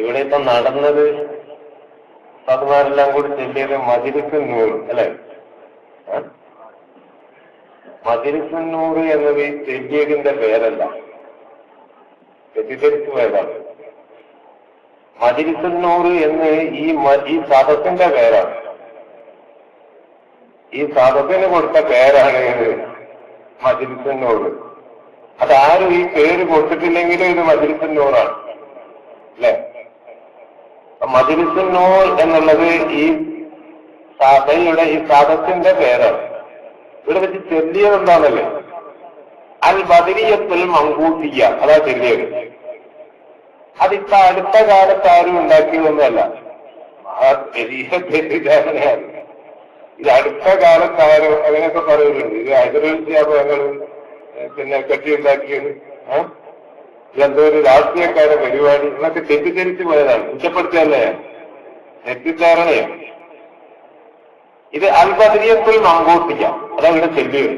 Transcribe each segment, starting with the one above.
ഇവിടെ ഇപ്പൊ നടന്നത് സാധുമാരെല്ലാം കൂടി ചെല്ലിയത് മജ്‌ലിസുൻ നൂർ അല്ലെ? മജ്‌ലിസുൻ നൂർ എന്നത് ഈ ചെല്ലിയതിന്റെ പേരല്ല, തെറ്റിദ്ധരിച്ചു പോയതാണ്. മജ്‌ലിസുൻ നൂർ എന്ന് ഈ സദസ്സിന്റെ പേരാണ്. ഈ സദസ്സിന് കൊടുത്ത പേരാണ് ഇത് മജ്‌ലിസുൻ നൂർ. അതാരും ഈ പേര് കൊടുത്തിട്ടില്ലെങ്കിലും ഇത് മജ്‌ലിസുൻ നൂറാണ് അല്ലെ? മജ്‌ലിസുൻ നൂർ എന്നുള്ളത് ഈ സഭയുടെ ഈ സദസ്സിന്റെ പേരാണ്. ഇവിടെ വെച്ച് ചെല്ലിയത് എന്താണല്ലേ? അൽ ബദരിയത്തുൽ മങ്കൂസിയ്യ, അതാ ചെല്ലിയത്. അതിപ്പോ അടുത്ത കാലത്ത് ആരും ഉണ്ടാക്കിയതൊന്നുമല്ല, വലിയ തെറ്റിദ്ധാരണയാണ്. ഇത് അടുത്ത കാലത്ത് ആരും അങ്ങനെയൊക്കെ പറയുന്നുണ്ട്. ഇത് ഹൈദരബാദ് പിന്നെ കെട്ടിയുണ്ടാക്കിയത് ഇതെന്തോ ഒരു രാഷ്ട്രീയക്കാരുടെ പരിപാടി എന്നൊക്കെ തെറ്റിദ്ധരിച്ചു പോയതാണ്. കുറ്റപ്പെടുത്തിയല്ലേ? തെറ്റിദ്ധാരണയാണ്. ഇത് അൽ ബദരിയത്തുൽ മങ്കൂസിയ്യ, അതാ ഇവിടെ ചെല്ലിയത്.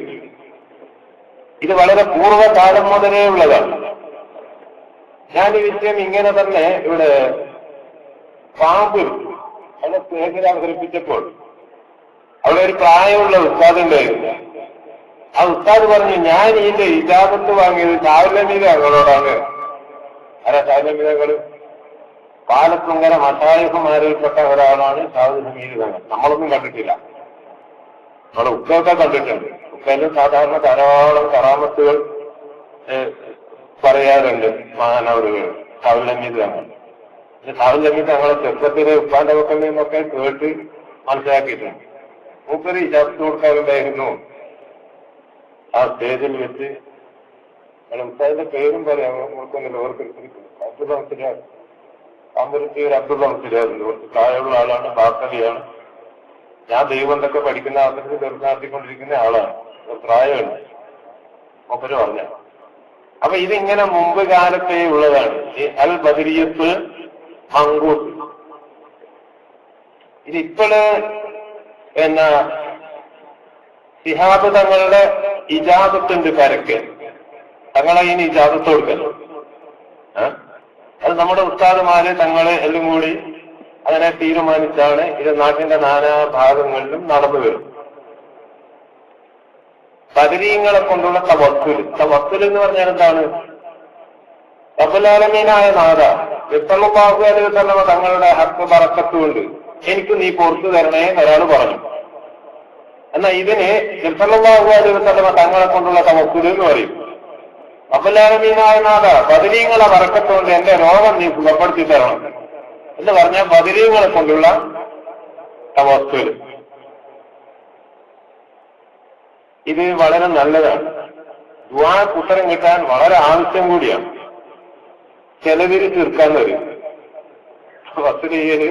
ഇത് വളരെ പൂർവ്വകാലം മുതലേ ഉള്ളതാണ്. ഞാൻ ഈ വിഷയം ഇങ്ങനെ തന്നെ ഇവിടെ പാമ്പ് അതിനെ സ്നേഹിത അവതരിപ്പിച്ചപ്പോൾ അവിടെ ഒരു പ്രായമുള്ള ഉസ്താദ് ഉണ്ടായിരുന്നു. ആ ഉസ്താദ് പറഞ്ഞു, ഞാൻ ഇതിന്റെ ഇജാസത്ത് വാങ്ങിയത് ഷാഹുൽ തങ്ങളോടാണ്. അല്ല, ഷാഹുൽ തങ്ങൾ പാലത്തുങ്കര മശായിഖുമാരിൽപ്പെട്ട ഒരാളാണ് ഷാഹുൽ തങ്ങൾ. നമ്മളൊന്നും കണ്ടിട്ടില്ല, നമ്മളെ ഉപ്പൊക്കെ കണ്ടിട്ടുണ്ട്. ഉപ്പയിലും സാധാരണ ധാരാളം കറാമത്തുകൾ പറയാറുണ്ട് മഹാനവറുകൾ ഷാഹുൽ തങ്ങൾ. ഷാഹുൽ തങ്ങളെ ചെറുപ്പത്തിലെ ഉപ്പാന്റെ മക്കളിൽ നിന്നൊക്കെ കേട്ട് മനസ്സിലാക്കിയിട്ടുണ്ട്. മൂപ്പര് ഇജാസത്ത് കൊടുക്കാറുണ്ടായിരുന്നു. ആ സ്റ്റേജിൽ വെച്ച് ഉസ്താദിന്റെ പേരും പറയാം, ഓർക്കുന്നില്ല, അബ്ദുള്ള മുസ്ലിയാർ, പാമ്പുരുത്തിയൊരു അബ്ദുള്ള മുസ്ലിയാറുണ്ട്. കുറച്ച് പ്രായമുള്ള ആളാണ്, ബാക്കലിയാണ്. ഞാൻ ദൈവം എന്തൊക്കെ പഠിക്കുന്ന അവസരത്തിൽ നടത്തിക്കൊണ്ടിരിക്കുന്ന ആളാണ്, പ്രായമുണ്ട്. മൂപ്പര് പറഞ്ഞ അപ്പൊ ഇതിങ്ങനെ മുമ്പ് കാലത്തേ ഉള്ളതാണ്. ഈ അൽ ബദരിയത്ത് മങ്കൂസ് ഇതിപ്പോള് പിന്നെ ശിഹാബ് തങ്ങളുടെ ഇജാസത്തുണ്ട് പരക്കെ, തങ്ങളെ ഇനി ഇജാസത്ത് കൊടുക്കല്ലോ. അത് നമ്മുടെ ഉസ്താദുമാര് തങ്ങള് എല്ലാം കൂടി അതിനെ തീരുമാനിച്ചാണ് ഇത് നാട്ടിന്റെ നാനാ ഭാഗങ്ങളിലും നടന്നു വരും. ബദരീങ്ങളെ കൊണ്ടുള്ള തവസ്സുൽ എന്ന് പറഞ്ഞാൽ എന്താണ്? റബ്ബുൽ ആലമീനായ നാഥ സല്ലല്ലാഹു അലൈഹി വസല്ലം തങ്ങളുടെ ഹക്ക് ബറക്കത്ത് കൊണ്ട് എനിക്ക് നീ പുറത്തു തരണേ എന്നൊരാൾ പറഞ്ഞു. എന്നാൽ ഇതിന് സല്ലല്ലാഹു അലൈഹി വസല്ലം തങ്ങളെ കൊണ്ടുള്ള തവസ്സുൽ എന്ന് പറയും. റബ്ബുൽ ആലമീനായ നാഥ ബദരീങ്ങളെ ബറക്കത്ത് കൊണ്ട് എന്റെ രോഗം നീ സുഖപ്പെടുത്തി തരണം എന്ന് പറഞ്ഞാൽ ബദരീങ്ങളെ കൊണ്ടുള്ള തവസ്സുൽ. ഇത് വളരെ നല്ലതാണ്. ദുആക്ക് ഉത്തരം കിട്ടാൻ വളരെ ആവശ്യം കൂടിയാണ്. ചിലതിന് തീർക്കാൻ വരും, വസ്തുതയ്യല്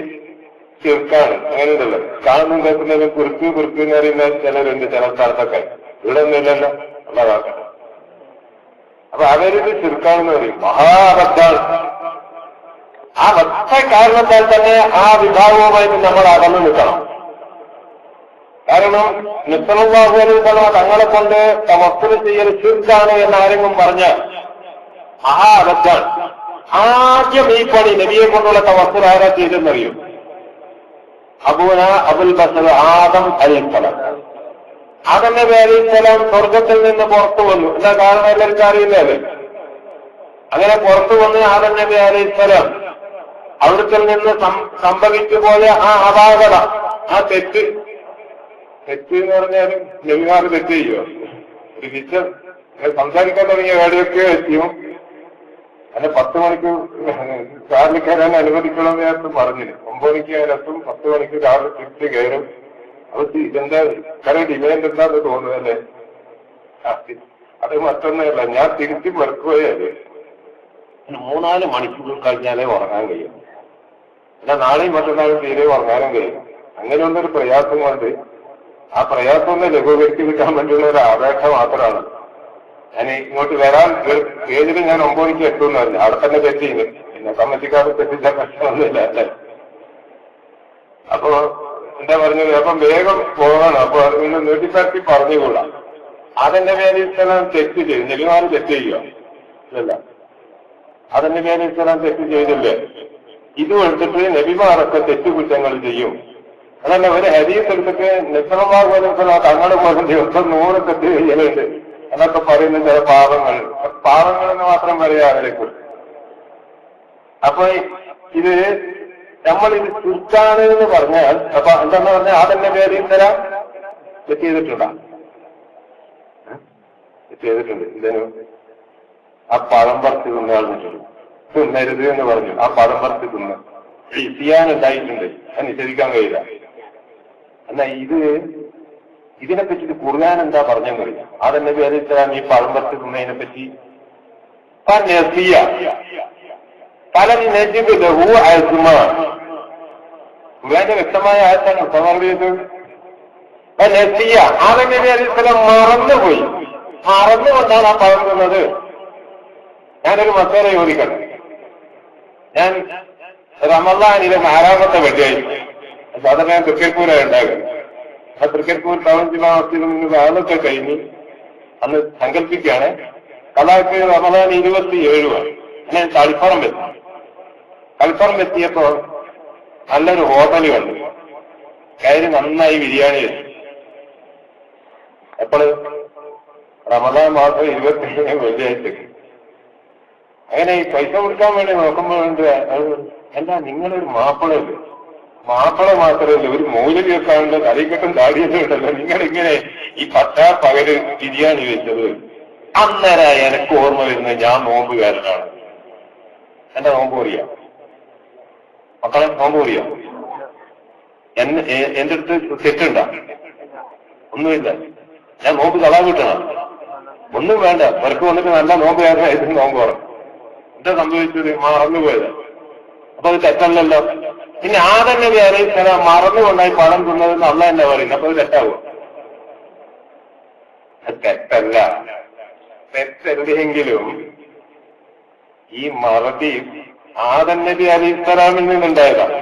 തീർക്കാണ്. അങ്ങനെയുണ്ടല്ലോ, കാണുന്നും കേൾക്കുന്നതിന് കുറുക്ക് കുറുക്ക് എന്ന് പറയുന്ന ചിലരുണ്ട് ചില സ്ഥലത്തൊക്കെ. ഇവിടെ ഒന്നുമില്ലല്ലോ, ഉള്ളതാക്കട്ടെ. അപ്പൊ അവരിത് തീർക്കാണെന്ന് പറയും. മഹാബദ്ധാണ്. ആ ഒറ്റ കാരണത്താൽ തന്നെ ആ വിഭാഗവുമായിട്ട് നമ്മൾ അകന്നു നിൽക്കണം. കാരണം സല്ലല്ലാഹു അലൈഹി വസല്ലം തങ്ങളെ കൊണ്ട് തവസ്സുൽ ചെയ്യൽ ശിർക്കാണ് എന്ന് ആരെങ്കിലും പറഞ്ഞാൽ മഹാബദ്ധാണ്. ആദ്യം ഈ പണി നബിയെ കൊണ്ടുള്ള തവസ്സുൽ ആരാ ചെയ്തെന്നറിയും? അബുൽ ബസർ ആദം അലൈഹിസ്സലാം. ആദം നബി അലൈഹിസ്സലാം സ്വർഗത്തിൽ നിന്ന് പുറത്തു വന്നു. എന്താ കാരണം എല്ലാവർക്കും അറിയില്ലേ? അങ്ങനെ പുറത്തു വന്ന് ആദം നബി അലൈഹിസ്സലാം അവിടുത്തെ നിന്ന് സംഭവിച്ചു പോയ ആ അപാകത, ആ തെറ്റ് എന്ന് പറഞ്ഞാലും നബിമാർ തെറ്റ് ചെയ്യുമോ? ഒരു വിശ്വ സംസാരിക്കാൻ തുടങ്ങിയ വേടിയൊക്കെ എത്തിയും അല്ലെ 10 മണിക്ക് കാറിൽ കയറാൻ അനുവദിക്കണമെന്ന് ഞാൻ പറഞ്ഞില്ല. 9 മണിക്ക് അതിനെത്തും, 10 മണിക്ക് കാറിൽ തിരിച്ച് കയറും. അത് ഇതെന്താ കറ ഡിമാൻഡ് എന്താന്ന് തോന്നുന്നല്ലേ? അത് മറ്റൊന്നല്ല, ഞാൻ തിരിച്ച് വെറുക്കുകയല്ലേ. 3-4 മണിക്കൂർ കഴിഞ്ഞാലേ ഉറങ്ങാൻ കഴിയും. എന്നാൽ നാളെയും മറ്റന്നാളും തീരെ ഉറങ്ങാനും കഴിയും. അങ്ങനെയുള്ളൊരു പ്രയാസം കൊണ്ട് ആ പ്രയാസം ഒന്ന് ലഘൂകരിച്ച് കിട്ടാൻ വേണ്ടിയുള്ള ഒരു അപേക്ഷ മാത്രമാണ്. ഞാൻ ഇങ്ങോട്ട് വരാൻ ഏതിലും ഞാൻ 9 മണിക്ക് എത്തുന്നതല്ല, അവിടെ തന്നെ തെറ്റിയുന്നു. പിന്നെ കമ്മിറ്റിക്കാർ തെറ്റിച്ച പ്രശ്നമൊന്നുമില്ല അല്ലേ? അപ്പൊ എന്താ പറഞ്ഞത്? അപ്പം വേഗം പോകണം. അപ്പൊ അതിന് നീട്ടിപ്പറ്റി പറഞ്ഞുകൂടാം. അതെന്റെ പേരിൽ തെറ്റ് ചെയ്തു. നെല്ലുമാര് തെറ്റ് ചെയ്യുക ഇല്ല, അതെന്റെ പേരിൽ തെറ്റ് ചെയ്തില്ലേ? ഇതും എടുത്തിട്ട് നബിമാരൊക്കെ തെറ്റുകുറ്റങ്ങൾ ചെയ്യും. അതല്ല, ഒരു ഹദീസ് എടുത്തിട്ട് നിസ്സലല്ലാഹു തങ്ങൾ പോലും ദിവസം 100 തെറ്റ് ചെയ്യലുണ്ട് എന്നൊക്കെ പറയുന്ന ചില പാവങ്ങൾ എന്ന് മാത്രം പറയാ അവരെക്കുറിച്ച്. അപ്പൊ ഇത് നമ്മളിത് ചുറ്റാണ് എന്ന് പറഞ്ഞാൽ അപ്പൊ എന്താന്ന് പറഞ്ഞാൽ അതെന്നെ പേര് തരാം തെറ്റ് ചെയ്തിട്ടുണ്ടോ? തെറ്റ് ചെയ്തിട്ടുണ്ട്. ഇതിന് ആ പഴം പറിച്ച് തിന്നാളിട്ടുണ്ട്, തിന്നരുത് എന്ന് പറഞ്ഞു. ആ പഴം പറിച്ച് തിന്ന് ചെയ്യാനുണ്ടായിട്ടുണ്ട്, അത് നിഷേധിക്കാൻ കഴിയില്ല. എന്നാ ഇതിനെപ്പറ്റി ഖുർആൻ എന്താ പറഞ്ഞെന്ന് അറിയാം. അതെന്നെ പേര് തരാം ഈ പഴം പറിച്ച് തിന്നതിനെ പറ്റി ഖുർആന്റെ വ്യക്തമായ ആയത്താണ് ആദം നബി അലൈഹി സ്വലാം മറന്നുപോയി. മറന്നുകൊണ്ടാണ് ആ പഴം തിന്നത്. ഞാനൊരു മസേല ചോദിക്കണം. ഞാൻ റമളാനിലെ 4ാമത്തെ വെള്ളിയാഴ്ച സാധാരണ ഞാൻ തൃക്കരിപ്പൂരാണ് ഉണ്ടാകുക. ആ തൃക്കരിപ്പൂർ ടൗൺ ജില്ലാ ഹോസ്പിറ്റലിൽ നിന്ന് വേളൊക്കെ കഴിഞ്ഞ് അന്ന് സങ്കല്പിക്കുകയാണ് കലാക്ക് റമളാൻ 27 ഞാൻ കളിപ്പുറം എത്തിയപ്പോ നല്ലൊരു ഹോട്ടൽ കണ്ടു. കയറി നന്നായി ബിരിയാണി വെച്ചു. എപ്പോഴ് റമളാൻ മാസം 27 വെള്ളിയാഴ്ചക്ക്. അങ്ങനെ ഈ പൈസ കൊടുക്കാൻ വേണ്ടി നോക്കുമ്പോഴുണ്ട് എന്താ നിങ്ങളൊരു മാപ്പിളല്ലേ, മാപ്പിള മാത്രമല്ല ഒരു മൗലവി വെക്കാനുള്ള തലക്കെട്ടും താടിയൊന്നും ഉണ്ടല്ലോ, നിങ്ങളിങ്ങനെ ഈ പകല് ബിരിയാണി വെച്ചത്. അന്നേരം എനിക്ക് ഓർമ്മ വരുന്നത് ഞാൻ നോമ്പുകാരനാണ്. എന്റെ നോമ്പ് അറിയാം, മക്കളെ നോമ്പ് അറിയാം. എന്റെ അടുത്ത് തെറ്റുണ്ട? ഒന്നുമില്ല. ഞാൻ നോമ്പ് കളാ കിട്ടണം, ഒന്നും വേണ്ട. അവർക്ക് വന്നിട്ട് നല്ല നോമ്പുകാരനായിട്ട് നോമ്പ് പറഞ്ഞു. എന്താ സംഭവിച്ചത്? മറന്നുപോയത്. അപ്പൊ അത് തെറ്റല്ലല്ലോ. പിന്നെ ആദം നബി അലൈഹി സ്വലാം മറന്നുകൊണ്ടായി പഴം തിന്നതെന്ന് അള്ളാഹ് എന്നാ പറയുന്നത്? അപ്പൊ അത് തെറ്റാവും? തെറ്റല്ല. തെറ്റെവിടെയെങ്കിലും ഈ മറതി ആദം നബി അലൈഹി സ്വലാമിൽ നിന്നുണ്ടായതാണ്.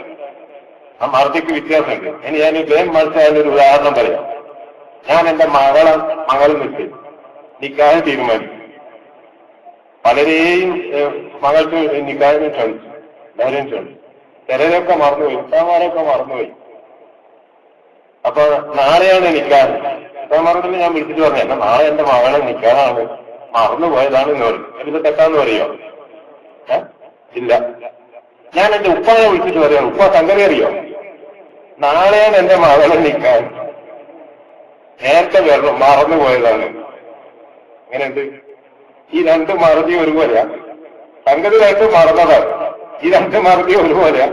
ആ മറതിക്ക് വ്യത്യാസമുണ്ട്. ഇനി ഞാൻ വേഗം മനസ്സിലായൊരു ഉദാഹരണം പറയാം. ഞാൻ എന്റെ മകളും നിൽക്കും നിക്കാഹ് തീരുമാനിച്ചു. പലരെയും മകൾക്ക് നിക്കാഹിനെ ക്ഷണിച്ചു, എല്ലാവരെയും ക്ഷണിച്ചു. ചിലരൊക്കെ മറന്നുപോയി, ഉസ്താമാരൊക്കെ മറന്നുപോയി. അപ്പൊ നാളെയാണ് നിക്കാഹ്. ഉസ്താമാരോട് ഞാൻ വിളിച്ചിട്ട് പറഞ്ഞു എന്നാ നാളെ എന്റെ മകളെ നിക്കാഹാണ്, മറന്നുപോയതാണ് എന്ന് പറഞ്ഞു. എനിക്ക് തെറ്റാന്ന് പറയോ? ഇല്ല. ഞാൻ എന്റെ ഉപ്പാനെ വിളിച്ചിട്ട് പറയാം, ഉപ്പ സംഗതി അറിയോ? നാളെയാണ് എന്റെ മകളെ നിക്കാഹ്, നേരത്തെ വരണം, മറന്നുപോയതാണ്. എങ്ങനെയുണ്ട്? ഈ 2 മറുതി ഒരുപോലെയാ. സംഗതി 2 മറന്നതാണ്. ഈ 2 മറുതി ഒരുപോലെയാ.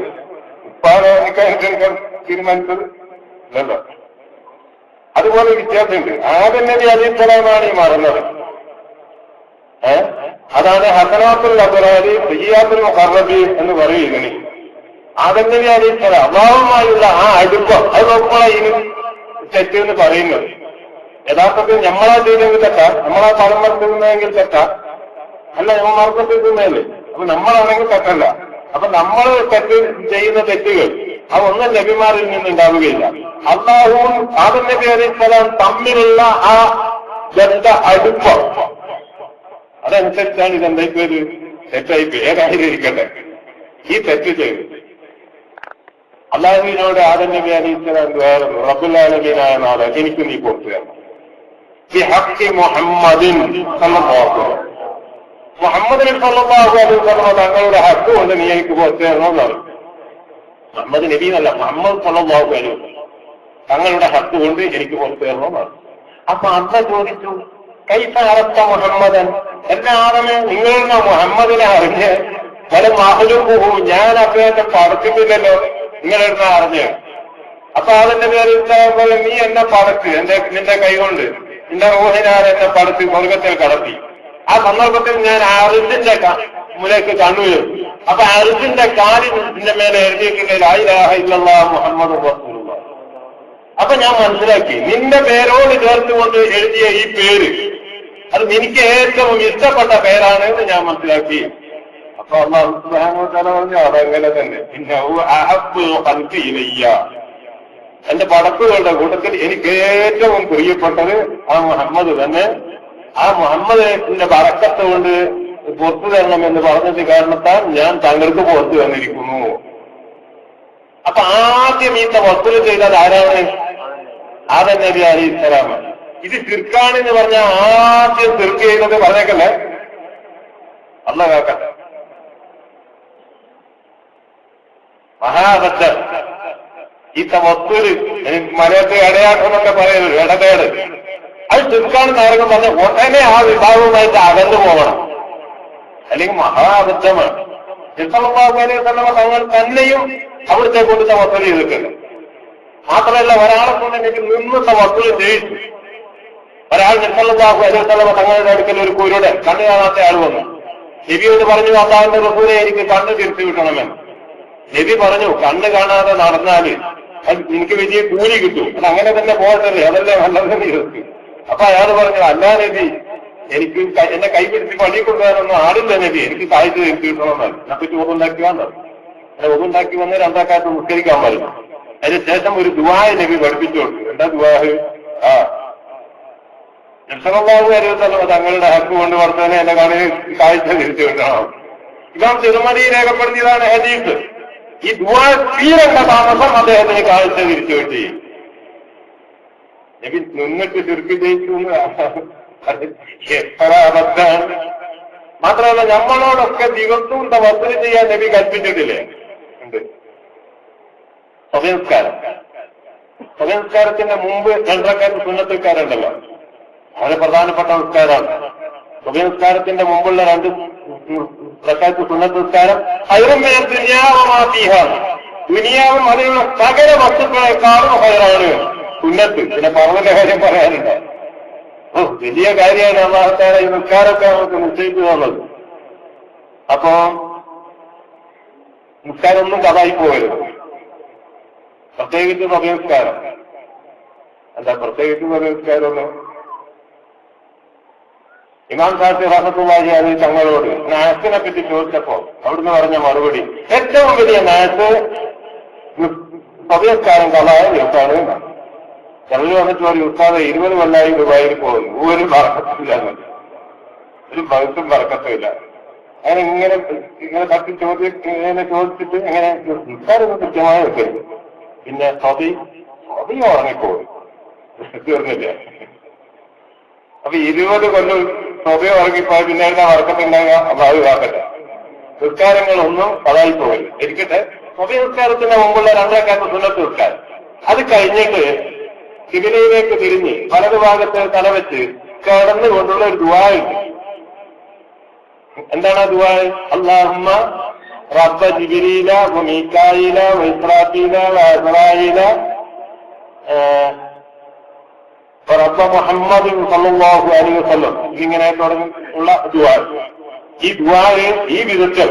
ഉപ്പാനെ നിക്കാൻ തീരുമാനിച്ചത് അല്ലല്ലോ. അതുപോലെ വ്യത്യാസമുണ്ട്. ആദം നബി അലൈഹി സ്വലാമാണ് ഈ മറന്നത്. അതാണ് ഹസനാത്തുൽ അബ്റാരി സയ്യിആത്തുൽ മുഖർറബീൻ എന്ന് പറയുന്നതിന്. ആദം നബി അലൈഹി സ്വലാം അല്ലാഹുമായുള്ള ആ അടുപ്പം അത് നോക്കുമ്പോഴാണ് ഇതിന് തെറ്റെന്ന് പറയുന്നത്. യഥാർത്ഥത്തിൽ നമ്മളാ ചെയ്തെങ്കിൽ തെറ്റാ, നമ്മളാ പണം മറക്കുന്നതെങ്കിൽ തെറ്റാ അല്ല, നമ്മൾ മറക്കത്തില്ലേ? അപ്പൊ നമ്മളാണെങ്കിൽ തെറ്റല്ല. അപ്പൊ നമ്മൾ ചെയ്യുന്ന തെറ്റുകൾ അതൊന്നും നബിമാരിൽ നിന്നുണ്ടാവുകയില്ല. അല്ലാഹുവും ആദം നബി അലൈഹി സ്വലാം തമ്മിലുള്ള ആ അടുപ്പം അതനുസരിച്ചാണ് ഇതെന്തായി പേര് തെറ്റായി പേരായിരിക്കട്ടെ ഈ തെറ്റ് ചെയ്തു. അല്ലാഹുവിനോട് ആദം നബി അലൈഹി സ്വലാം വേറെ റബ്ബുൽ ആലമീനായ നാളെ എനിക്ക് നീ പുറത്തു തരണം. മുഹമ്മദിൻ മുഹമ്മദിന് സല്ലല്ലാഹു അലൈഹി വസല്ലം തങ്ങളുടെ ഹക്ക് കൊണ്ട് നീ എനിക്ക് പുറത്തു തരണമെന്നാണ്. മുഹമ്മദ് നബി എന്നല്ല, മുഹമ്മദ് സല്ലല്ലാഹു അലൈഹി വസല്ലം തങ്ങളുടെ ഹക്ക് കൊണ്ട് എനിക്ക് പുറത്തു തരണമെന്നാണ്. അപ്പൊ അന്ന് ചോദിച്ചു കൈഫ അറഫ്ത മുഹമ്മദൻ, എല്ലാവരും നിങ്ങളുടെ മുഹമ്മദിനെ അറിഞ്ഞ് പല മഹ്ലൂഖുഹു, ഞാൻ അദ്ദേഹത്തെ പഠിച്ചിട്ടില്ലല്ലോ, നിങ്ങളെടുത്ത അറിഞ്ഞ്. അപ്പൊ അതിന്റെ പേരിൽ നീ എന്നെ പടച്ച് നിന്റെ കൈകൊണ്ട് നിന്റെ ഊഹിനാർ എന്നെ പടച്ച് സ്വർഗത്തിൽ കടത്തി. ആ സന്ദർഭത്തിൽ ഞാൻ അർശിന്റെ മുലേക്ക് കണ്ണുവരും. അപ്പൊ അർശിന്റെ കാലിന്റെ മേലെ എഴുതിയിട്ടുണ്ട് ലാ ഇലാഹ ഇല്ലല്ലാഹ് മുഹമ്മദുർ റസൂലുള്ളാഹ്. അപ്പൊ ഞാൻ മനസ്സിലാക്കി നിന്റെ പേരോട് ചേർത്തുകൊണ്ട് എഴുതിയ ഈ പേര് അത് എനിക്ക് ഏറ്റവും ഇഷ്ടപ്പെട്ട പേരാണ് എന്ന് ഞാൻ മനസ്സിലാക്കി. അപ്പൊ അല്ലാഹു സുബ്ഹാനഹു വ തആല പറഞ്ഞു അതങ്ങനെ തന്നെ, ഇന്നഹു അഹബ്ബു ഖൽഖി ഇലയ്യ, എന്റെ പടപ്പുകളുടെ കൂട്ടത്തിൽ എനിക്ക് ഏറ്റവും പ്രിയപ്പെട്ടത് ആ മുഹമ്മദ് തന്നെ. ആ മുഹമ്മദിന്റെ ബറക്കത്ത് കൊണ്ട് പുറത്തു തരണം എന്ന് പറഞ്ഞത് കാരണത്താൽ ഞാൻ താങ്കൾക്ക് പുറത്തു തന്നിരിക്കുന്നു അപ്പൊ ആദ്യം ഈ തവസ്സുൽ ചെയ്തത് ആരാണ്? ആദം നബി അലൈഹിസ്സലാമാണ്. ഇത് ശിർക്കാണെന്ന് പറഞ്ഞാൽ ആദ്യം ശിർക്ക് ചെയ്യുന്നത് പറഞ്ഞേക്കല്ലേ, അല്ലാഹ് കാക്കട്ടെ. മഹാബദ്ധം ഈ തവസ്സുൽ, മലയത്തെ ഇടയാട്ടം എന്നൊക്കെ പറയുന്നത് ഇടതേട്, അത് ശിർക്കാണെന്ന് ആരെങ്കിലും പറഞ്ഞ ഉടനെ ആ വിഭാഗവുമായിട്ട് അകന്നു പോകണം, അല്ലെങ്കിൽ മഹാബദ്ധമാണ്. സല്ലല്ലാഹു അലൈഹി വസല്ലം തങ്ങൾ തന്നെയും അവിടുത്തെ കൊണ്ട് തവസ്സുൽ ചെയ്തിട്ടുണ്ട്. മാത്രമല്ല ഒരാളെ കൊണ്ട് എനിക്ക് നിന്ന് തവസ്സുൽ ചെയ്യിച്ചു. ഒരാൾ സല്ലല്ലാഹു അലൈഹി വസല്ലം തങ്ങളുടെ അടുക്കൽ ഒരു കുരുടൻ, കണ്ണു കാണാത്ത ആൾ വന്നു. നബിയോട് പറഞ്ഞു, അല്ലാഹുവിന്റെ റസൂലേ എനിക്ക് കണ്ണ് തിരിച്ചു കിട്ടണമെന്ന്. നബി പറഞ്ഞു, കണ്ണ് കാണാതെ നടന്നാല് അത് എനിക്ക് വലിയ കൂലി കിട്ടും, അത് അങ്ങനെ തന്നെ പോകട്ടല്ലേ, അതല്ലേ നല്ലതെന്ന് ചോദിച്ചു. അപ്പൊ അയാൾ പറഞ്ഞു, അല്ലാ നബി, എനിക്ക് എന്നെ കൈപിടിച്ച് പണി കൊണ്ടുവരാനൊന്നും ആടില്ല നബി, എനിക്ക് കാഴ്ച തിരിച്ചു കിട്ടണമെന്നാണ്. എന്നൊക്കെ ചോറുണ്ടാക്കി വന്നത്. അങ്ങനെ ഒന്നുണ്ടാക്കി വന്ന് രണ്ടാക്കാലത്ത് നിസ്കരിക്കാൻ പറഞ്ഞു. അതിനുശേഷം ഒരു ദുആ നബി പഠിപ്പിച്ചു കൊടുത്തു. എന്താ ദുആ? സല്ലല്ലാഹു അലൈഹി വസല്ലം തങ്ങളുടെ ഹക്ക് കൊണ്ട് വർത്തനെ എന്നെ കാഴ്ച തിരിച്ചു കിട്ടണം. ഇമാം തിരുമതി രേഖപ്പെടുത്തിയതാണ് ഹദീസ്. ഈ ദുആ തീരേണ്ട താമസം അദ്ദേഹത്തിന് കാഴ്ച തിരിച്ചു കിട്ടി. നബി നിന്നിട്ട് ചുരുക്കി ജയിച്ചു എത്ര അബദ്ധാണ്. മാത്രമല്ല നമ്മളോടൊക്കെ ദിവസവും തവസ്സുൽ ചെയ്യാൻ നബി കൽപ്പിച്ചിട്ടില്ലേ? ഉണ്ട്. സ്വയംസ്കാരത്തിന്റെ മുമ്പ് രണ്ടരക്കാർക്ക് സുന്നത്തുകാരുണ്ടല്ലോ, വളരെ പ്രധാനപ്പെട്ട നിസ്കാരമാണ്. സ്വയംസ്കാരത്തിന്റെ മുമ്പുള്ള 2 റക്അത്ത് സുന്നത്ത് നിസ്കാരം ഹൈറുമിനൽ ദുനിയാവമാഫീഹാണ്. ദുനിയാവും അതിലുള്ള സകല വസ്തുക്കളെക്കാളും ഹൈറാണ് സുന്നത്ത്. പിന്നെ പറഞ്ഞതിന്റെ കാര്യം പറയാനുണ്ട്. വലിയ കാര്യമാണ് അല്ലാഹു തആല ഈ നിസ്കാരമൊക്കെ നമുക്ക് നിശ്ചയിച്ചു തന്നത്. അപ്പോ നിസ്കാരം ഒന്നും കഥായി പോകരുത്. പ്രത്യേകിച്ച് സ്വയംസ്കാരം. എന്താ പ്രത്യേകിച്ച് സ്വയംസ്കാരമൊന്നും? ഇമാം ഷാഫി റഹ്മത്തുള്ളാഹി അലൈഹി തങ്ങളോട് നാസിനെ പറ്റി ചോദിച്ചപ്പോ അവിടുന്ന് പറഞ്ഞ മറുപടി, ഏറ്റവും വലിയ നാസ് സ്വയംസ്കാരം കഥായ ദിവസമാണ് എന്നാണ്. ചിലർ വന്നിട്ട് പറയും, ഉസ്താദെ 20 കൊല്ലായി ദുബായിൽ പോകുന്നു, ഒരു ബർക്കത്തില്ല, ഒരു ഭക്തും ബർക്കത്തുമില്ല. അങ്ങനെ ഇങ്ങനെ തട്ടി ചോദിച്ചിട്ട് എങ്ങനെ നിസ്കാരം കൃത്യമായി വെക്കരുത്. പിന്നെ സ്വതി ഉറങ്ങിപ്പോകും, തീർന്നില്ല. അപ്പൊ 20 കൊല്ലം സ്വതയെ ഉറങ്ങിപ്പോയി പിന്നെ എന്താ വർക്കത്തുണ്ടാകുക? അള്ളാഹു കാക്കട്ടെ. നിസ്കാരങ്ങളൊന്നും കഥായി പോകരുത്. ഇരിക്കട്ടെ, സ്വതയ നിസ്കാരത്തിന്റെ മുമ്പുള്ള 2 റക്അത്ത് സുന്നത്ത് നിസ്കാരം, അത് കഴിഞ്ഞിട്ട് കിബിലയിലേക്ക് തിരിഞ്ഞ് വലതു ഭാഗത്ത് തലവെച്ച് കിടന്നുകൊണ്ടുള്ള ഒരു ദുആ ഉണ്ട്. എന്താണ് ആ ദുആ? അല്ലാഹുമ്മ റബ്ബ ജിബ്രീല വ മീകായില വ ഇസ്രാഫീല വ അസ്റായീല റബ്ബ മുഹമ്മദ് സല്ലല്ലാഹു അലൈഹി വസല്ലം, ഇങ്ങനെ തുടങ്ങിയുള്ള ദുആ. ഈ ദുആ ഈ വിധത്തിൽ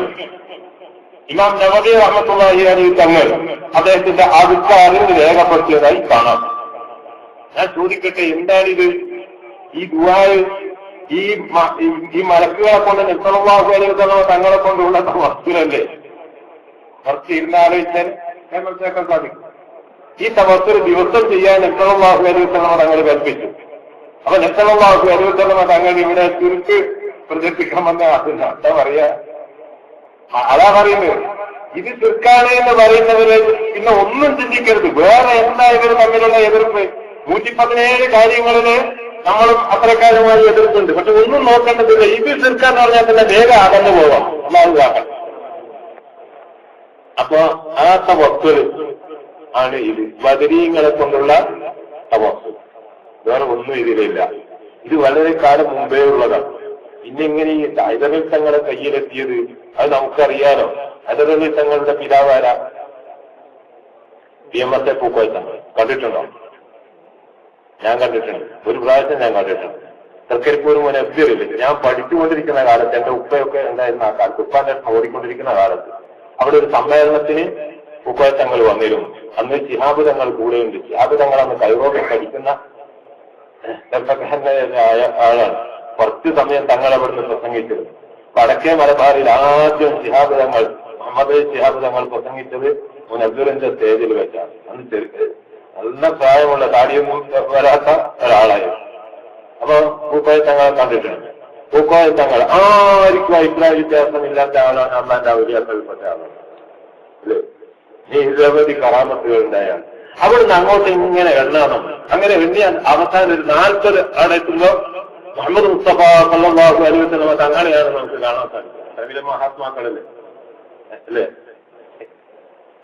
ഇമാം നവവി റഹ്മത്തുള്ളാഹി അലൈഹി തങ്ങൾ അദ്ദേഹത്തിന്റെ അദ്കാറിൽ രേഖപ്പെടുത്തിയതായി കാണാം. ഞാൻ ചോദിക്കട്ടെ, എന്താണിത്? ഈ ദുആ ഈ മലക്കുകളെ കൊണ്ട് സല്ലല്ലാഹു അലൈഹി വസല്ലം തങ്ങളെ കൊണ്ടുള്ള തവസ്സുലല്ലേ? കുറച്ച് ഇരുന്നാലോചിച്ചാൽ മനസ്സിലാക്കാൻ സാധിക്കും. ഈ തവസ്സുൽ ദിവസം ചെയ്യാൻ സല്ലല്ലാഹു അലൈഹി വസല്ലം തങ്ങൾ കൽപ്പിച്ചു. അപ്പൊ സല്ലല്ലാഹു അലൈഹി വസല്ലം തങ്ങൾ ഇവിടെ ചുരുക്ക് പ്രചരിപ്പിക്കാമെന്ന് അതില്ല. എന്താ പറയാ? അതാ പറയുന്നത്. ഇത് ചുരുക്കാണ് എന്ന് പറയുന്നവര് പിന്നെ ഒന്നും ചിന്തിക്കരുത്. വേറെ എന്താ ഇവർ തമ്മിലുള്ള എതിർപ്പ്? 117 കാര്യങ്ങളില് നമ്മളും അത്രക്കാരുമായി എതിർപ്പുണ്ട്. പക്ഷെ ഒന്നും നോക്കേണ്ടതില്ല. ഇത് ചുരുക്കാന്ന് പറഞ്ഞാൽ തന്നെ വേഗം അകന്നു പോവാം. അല്ലാഹു കാക്കട്ടെ. അപ്പൊ ആ തവസ്സുൽ ആണ് ഇത്. ബദരീങ്ങളെ കൊണ്ടുള്ള തവസ്സുൽ, വേറെ ഒന്നും ഇതിലില്ല. ഇത് വളരെ കാലം മുമ്പേ ഉള്ളതാണ്. പിന്നെ ഇങ്ങനെ ഈ ഹൈദരലി തങ്ങളെ കയ്യിലെത്തിയത് അത് നമുക്കറിയാലോ. ഹൈദരലി തങ്ങളുടെ പിതാവാര PMS പൂക്കോയ തങ്ങൾ കണ്ടിട്ടുണ്ടോ? ഞാൻ കണ്ടിട്ടുണ്ട്. ഒരു പ്രാവശ്യം ഞാൻ കണ്ടിട്ടുണ്ട്. തൃക്കരിപ്പൂരും ഒരു എഫ്ഡിറില്ല. ഞാൻ പഠിച്ചുകൊണ്ടിരിക്കുന്ന കാലത്ത്, എന്റെ ഉപ്പയൊക്കെ ഉണ്ടായിരുന്ന ആ കാലത്ത്, ഉപ്പാന്റെ ഓടിക്കൊണ്ടിരിക്കുന്ന കാലത്ത് അവിടെ ഒരു സമ്മേളനത്തിന് പൂക്കോയ തങ്ങൾ വന്നിരുന്നു. അന്ന് ശിഹാബ് തങ്ങൾ കൂടെയുണ്ട്. ശിഹാബ് തങ്ങൾ അന്ന് കൈറോക്കെ പഠിക്കുന്ന ആളാണ്. കുറച്ച് സമയം തങ്ങൾ അവിടുന്ന് പ്രസംഗിച്ചത്. വടക്കേ മലബാറിൽ ആദ്യം ശിഹാബ് തങ്ങൾ, മുഹമ്മദ് ശിഹാബ് തങ്ങൾ പ്രസംഗിച്ചത് മുനവ്വിറിന്റെ സ്റ്റേജിൽ വെച്ചാണ്. അന്ന് നല്ല പ്രായമുള്ള താടിയൊന്നും വരാത്ത ഒരാളായിരുന്നു. അപ്പൊ പൂക്കോയ തങ്ങളെ കണ്ടിട്ടുണ്ട്. പൂക്കോയ തങ്ങൾ ആർക്കും അഭിപ്രായ വ്യത്യാസമില്ലാത്ത ആളാണ്. അള്ളാന്റെ ഔലിയാക്കളിൽപ്പെട്ട ആളാണ്. നിരവധി കറാമത്തുകൾ ഉണ്ടായാണ്. അവിടുന്ന് അങ്ങോട്ട് ഇങ്ങനെ എണ്ണണം. അങ്ങനെ എണ്ണിയ അവസാനം ഒരു 40 അവിടെ എത്തുമ്പോ മുഹമ്മദ് മുസ്തഫ സല്ലല്ലാഹു അലൈഹി വസല്ലം തങ്ങളെയാണ് നമുക്ക് കാണാൻ സാധിക്കുന്നത്. അതിലെ മഹാത്മാക്കളല്ലേ അല്ലേ?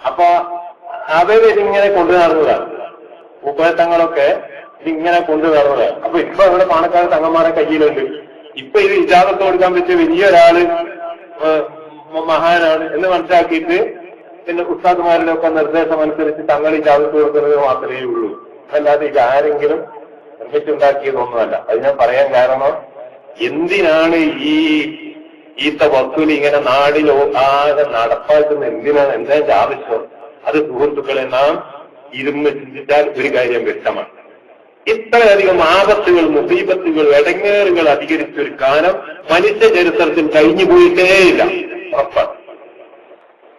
അപ്പൊ അവരിതിങ്ങനെ കൊണ്ടു നടന്നതാണ്. ഉപയത്തങ്ങളൊക്കെ ഇതിങ്ങനെ കൊണ്ടു നടന്നതാണ്. അപ്പൊ ഇപ്പൊ ഇവിടെ പാണക്കാട് തങ്ങന്മാരെ കയ്യിലുണ്ട്. ഇപ്പൊ ഇത് ഇജാസത്ത് കൊടുക്കാൻ പറ്റിയ വലിയൊരാള് മഹാനാണ് എന്ന് മനസ്സിലാക്കിയിട്ട് പിന്നെ ഉസ്താദുമാരുടെ ഒക്കെ നിർദ്ദേശം അനുസരിച്ച് തങ്ങൾ ഇജാസത്ത് കൊടുക്കുന്നത് മാത്രമേ ഉള്ളൂ. അല്ലാതെ ഇതാരെങ്കിലും നിർമ്മിച്ചുണ്ടാക്കിയതൊന്നുമല്ല. അത് ഞാൻ പറയാൻ കാരണം, എന്തിനാണ് ഈ തവക്കുൽ ഇങ്ങനെ നാടിൽ ആകെ നടപ്പാക്കുന്നത്? എന്തിനാണ്? എന്താ ആവശ്യം? അത് സുഹൃത്തുക്കളെ നാം ഇരുന്ന് ചിന്തിച്ചാൽ ഒരു കാര്യം വ്യക്തമാണ്. ഇത്രയധികം ആപത്തുകൾ, മുസീബത്തുകൾ, ഇടങ്ങേറുകൾ അധികരിച്ചൊരു കാലം മനുഷ്യ ചരിത്രത്തിൽ കഴിഞ്ഞുപോയിട്ടേയില്ല. ഉറപ്പാണ്.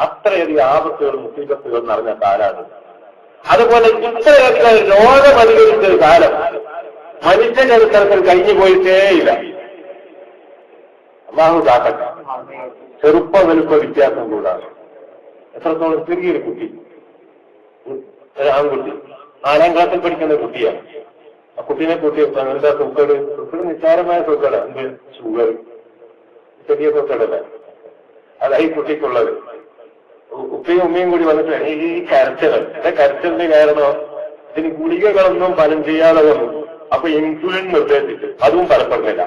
അത്രയധികം ആപത്തുകൾ, മുസീബത്തുകൾ നിറഞ്ഞ കാലാണ്. അതുപോലെ ഇത്രയധികം രോഗം അധികരിച്ചൊരു കാലം മനുഷ്യ ചരിത്രത്തിൽ കഴിഞ്ഞുപോയിട്ടേയില്ല. അല്ലാഹു കാക്കട്ടെ. ചെറുപ്പ വലുപ്പ വ്യത്യാസം കൂടാതെ എത്രത്തോളം ചെറിയൊരു കുട്ടി, ഒരു ആൺകുട്ടി 4ാം ക്ലാസ്സിൽ പഠിക്കുന്ന കുട്ടിയാണ്. ആ കുട്ടീനെ കൂട്ടി എന്താ സുഖേട് നിസ്സാരമായ സുഖേട്, എന്ത് ഷുഗർ, ചെറിയ സുഖേടല്ല. അതാ ഈ കുട്ടിക്കുള്ളത്. ഉപ്പയും ഉമ്മയും കൂടി വന്നിട്ട് ഈ കരച്ചല്, കരച്ചലിന്റെ കാരണം ഇതിന് ഗുളികകളൊന്നും ഫലം ചെയ്യാതെ വന്നു. അപ്പൊ ഇൻസുലിൻ നിർദ്ദേശിച്ചു, അതും ഫലപ്പെടുന്നില്ല.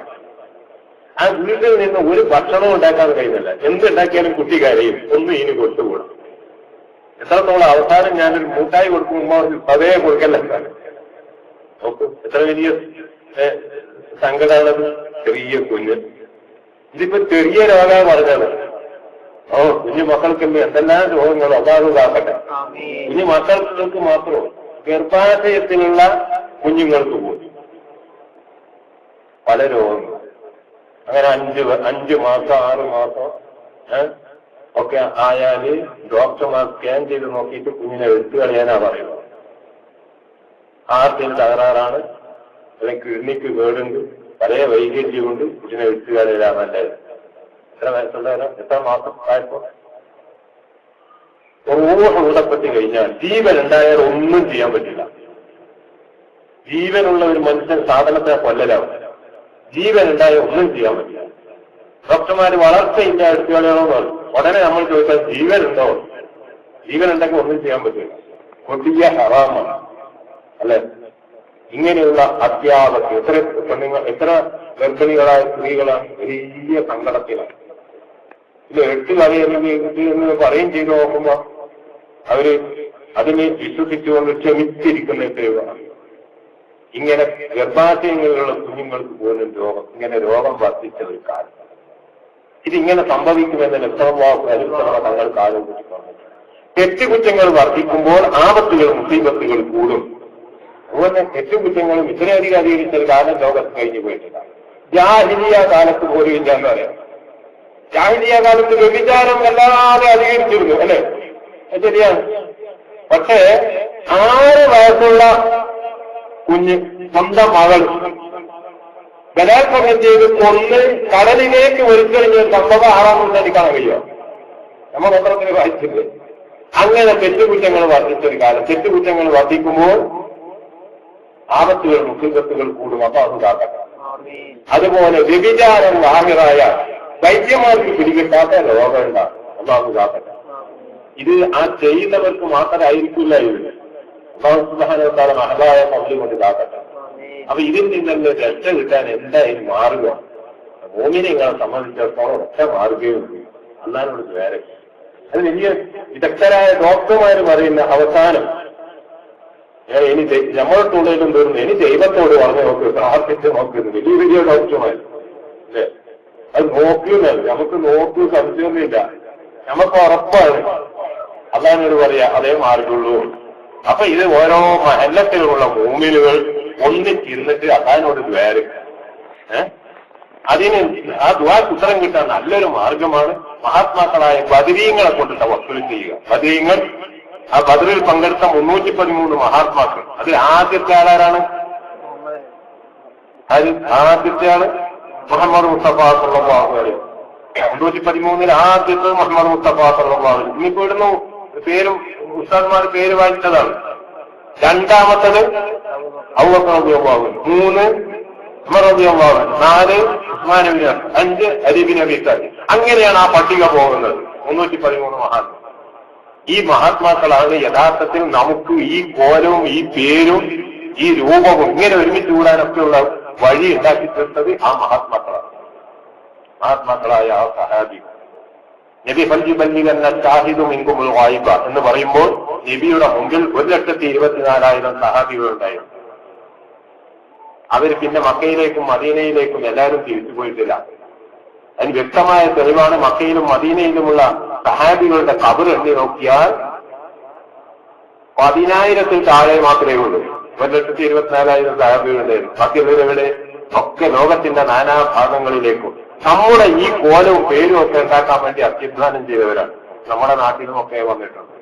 ആ വീട്ടിൽ നിന്ന് ഒരു ഭക്ഷണവും ഉണ്ടാക്കാൻ കഴിയുന്നില്ല. എന്തുണ്ടാക്കിയാലും കുട്ടി കരയും, ഒന്നും ഇനി കൊടുത്തുകൂടും. എത്രത്തോളം അവസാനം ഞാനൊരു മൂട്ടായി കൊടുക്കുമ്പോ പതയെ കൊടുക്കല്ല. നോക്കൂ എത്ര വലിയ സങ്കടമാണത്. ചെറിയ കുഞ്ഞ്, ഇതിപ്പോ ചെറിയ രോഗം പറഞ്ഞത്. കുഞ്ഞു മക്കൾക്കുണ്ട് എന്തെല്ലാം രോഗങ്ങൾ അതാകാക്കട്ടെ. കുഞ്ഞു മക്കൾക്ക് മാത്രമോ, ഗർഭാശയത്തിലുള്ള കുഞ്ഞുങ്ങൾക്ക് പോയി പല രോഗങ്ങൾ. അങ്ങനെ 5 മാസം 6 മാസം ഒക്കെ ആയാല് ഡോക്ടർമാർ സ്കാൻ ചെയ്ത് നോക്കിയിട്ട് കുഞ്ഞിനെ എടുത്തു കളയാനാ പറയുന്നത്. ഹാർട്ടിന് തകരാറാണ്, അല്ലെങ്കിൽ കിഡ്നിക്ക് കേടുണ്ട്, പല വൈകല്യമുണ്ട്, കുഞ്ഞിനെ എടുത്തു കളയാനാ നല്ലത്. എത്ര വയസ്സുള്ളവരോ, എത്ര മാസം ആയപ്പോ റൂഹ് ഊടപ്പെട്ട് കഴിഞ്ഞാൽ, ജീവൻ ഉണ്ടായാൽ ഒന്നും ചെയ്യാൻ പറ്റില്ല. ജീവനുള്ള ഒരു മനുഷ്യൻ സാധനത്തെ കൊല്ലലാവും. ജീവൻ ഉണ്ടായാൽ ഒന്നും ചെയ്യാൻ പറ്റില്ല. ഡോക്ടർമാര് വളർച്ചയില്ല, എടുത്തു കളയണമെന്ന് പറയും. ഉടനെ നമ്മൾ ചോദിച്ചാൽ ജീവനുണ്ടോ? ജീവൻ ഉണ്ടെങ്കിൽ ഒന്നും ചെയ്യാൻ പറ്റില്ല. കൊടിയ ഹറാമാണ് അല്ലെ? ഇങ്ങനെയുള്ള അത്യാവശ്യം എത്ര ഗർഭിണികളായ സ്ത്രീകളാണ് വലിയ സങ്കടത്തിലാണ്. ഇത് എടുത്തു കളയെന്ന് പറയും ചെയ്തു നോക്കുമ്പോ അവര് അതിനെ വിശ്വസിച്ചുകൊണ്ട് ക്ഷമിച്ചിരിക്കുന്ന എത്രയാണ്. ഇങ്ങനെ ഗർഭാശയങ്ങളിലുള്ള കുഞ്ഞുങ്ങൾക്ക് പോലും രോഗം, ഇങ്ങനെ രോഗം വർദ്ധിച്ച ഒരു കാലം. ഇതിങ്ങനെ സംഭവിക്കുമെന്ന് തങ്ങൾക്ക് ആലോചിച്ചിട്ടുണ്ട്. തെറ്റുകുറ്റങ്ങൾ വർദ്ധിക്കുമ്പോൾ ആപത്തുകൾ, മുസീബത്തുകൾ കൂടും. അതുപോലെ തെറ്റുകുറ്റങ്ങളും ഇത്രയധികം അധികരിച്ച ഒരു കാലം ലോകത്ത് കഴിഞ്ഞു പോയിട്ടില്ല. ജാഹിലിയ കാലത്ത് പോലും ഇല്ല എന്ന് പറയാം. ജാഹിലിയ കാലത്ത് വ്യഭിചാരം വല്ലാതെ അധികരിച്ചിരുന്നു അല്ലെ? ശരിയാണ്. പക്ഷേ 6 വയസ്സുള്ള കുഞ്ഞ് സ്വന്തം മകൾ ബലാത്സംഗം ചെയ്ത് കൊന്ന് കടലിലേക്ക് വലിച്ചെറിഞ്ഞ സംഭവം 6-ാം നൂറ്റാണ്ടിൽ കാണാൻ കഴിയുമോ? നമ്മൾ പത്രത്തിൽ വായിച്ചില്ലേ? അങ്ങനെ തെറ്റുകുറ്റങ്ങൾ വർദ്ധിച്ചൊരു കാലം. തെറ്റുകുറ്റങ്ങൾ വർദ്ധിക്കുമ്പോൾ ആപത്തുകൾ, മുസീബത്തുകൾ കൂടും. അപ്പൊ അത് കാക്കട്ടെ. അതുപോലെ വ്യഭിചാരം വാഹിറായ വൈദ്യന്മാർക്ക് പിടികിട്ടാത്ത രോഗം ഉണ്ടാകും. അപ്പൊ അത് കാക്കട്ടെ. ഇത് ആ ചെയ്യുന്നവർക്ക് മാത്രമായിരിക്കില്ല. ഇത് സുബ്ഹാനഹു മഹതായ പള്ളി കൊണ്ട് കാക്കട്ടെ. അപ്പൊ ഇതിൽ നിന്നുള്ള രക്ഷ കിട്ടാൻ എന്തായാലും മാർഗം മോമിനിങ്ങളെ സംബന്ധിച്ചിടത്തോളം ഒറ്റ മാർഗവുമുണ്ട്. അല്ലാനോട് വേറെ അത് വലിയ വിദഗ്ധരായ ഡോക്ടർമാര് പറയുന്ന അവസാനം ഇനി നമ്മളോട്ടുള്ളതിലും തീർന്നു, ഇനി ദൈവത്തോട് പറഞ്ഞു നോക്ക്, പ്രാർത്ഥിച്ച് നോക്കുന്നു. വലിയ വലിയ ഡോക്ടർമാർ അല്ലേ? അത് നോക്കുന്നല്ല, നമുക്ക് നോക്കൂ, സംശയമൊന്നുമില്ല, നമുക്ക് ഉറപ്പാണ്. അല്ലാനോട് പറയാ അതേ മാർഗുള്ളൂ. അപ്പൊ ഇത് ഓരോ മഹല്ലത്തിലുള്ള മൂമിനുകൾ ഒന്നിച്ചിരുന്നിട്ട് അള്ളാഹിനോട് ദ്വാരം അതിന് ആ ദുആക്ക് ഉത്തരം കിട്ടാൻ നല്ലൊരു മാർഗമാണ് മഹാത്മാക്കളായ ബദരീങ്ങളെ കൊണ്ട് തവസ്സുൽ ചെയ്യുക. ബദരീങ്ങൾ, ആ ബദറിൽ പങ്കെടുത്ത 313 മഹാത്മാക്കൾ. അതിൽ ആദ്യത്തെ ആളാരാണ്? ആദ്യത്തെ ആള് മുഹമ്മദ് മുസ്തഫ സല്ലല്ലാഹു അലൈഹി വസല്ലം. 313 ആദ്യത്തെ മുഹമ്മദ് മുസ്തഫ സല്ലല്ലാഹു അലൈഹി വസല്ലം. ഇന്നിപ്പോ ഇടുന്നു പേരും ഉസ്താദ്മാർ പേര് വായിച്ചതാണ്. രണ്ടാമത്തത് അബൂബക്കർ റളിയല്ലാഹു അൻഹു, 3 ഉമർ റളിയല്ലാഹു അൻഹു, 4 ഉസ്മാൻ ഇബ്നു അഫ്ഫാൻ, 5 അലി ഇബ്നു അബീ താലിബ്. അങ്ങനെയാണ് ആ പട്ടിക പോകുന്നത്. 313 മഹാത്മാ. ഈ മഹാത്മാക്കളാണ് യഥാർത്ഥത്തിൽ നമുക്ക് ഈ കോലവും ഈ പേരും ഈ രൂപവും ഇങ്ങനെ ഒരുമിച്ച് കൂടാനൊക്കെയുള്ള വഴി ഉണ്ടാക്കി തീർത്തത് ആ മഹാത്മാക്കളാണ്. മഹാത്മാക്കളായ ആ സഹാബി. നബി ഫൽജിബല്ലിഗന്ന ഷാഹിദു മിൻകുമുൽ ഗായിബ എന്ന് പറയുമ്പോൾ നബിയുടെ മുമ്പിൽ 1,24,000 സഹാബികളുണ്ടായിരുന്നു. അവർ പിന്നെ മക്കയിലേക്കും മദീനയിലേക്കും എല്ലാവരും തിരിച്ചു പോയിട്ടില്ല. അതിന് വ്യക്തമായ തെളിവാണ് മക്കയിലും മദീനയിലുമുള്ള സഹാബികളുടെ ഖബർ എണ്ണി നോക്കിയാൽ 10,000-ൽ താഴെ മാത്രമേ ഉള്ളൂ. 1,24,000 സഹാബികളുണ്ടായിരുന്നു. ബാക്കിയുള്ളവരുടെ ഒക്കെ ലോകത്തിന്റെ നാനാഭാഗങ്ങളിലേക്കും നമ്മുടെ ഈ കോലവും പേരും ഒക്കെ ഉണ്ടാക്കാൻ വേണ്ടി അത്യുദ്ധാനം ചെയ്തവരാണ്. നമ്മുടെ നാട്ടിലുമൊക്കെ വന്നിട്ടുണ്ട്.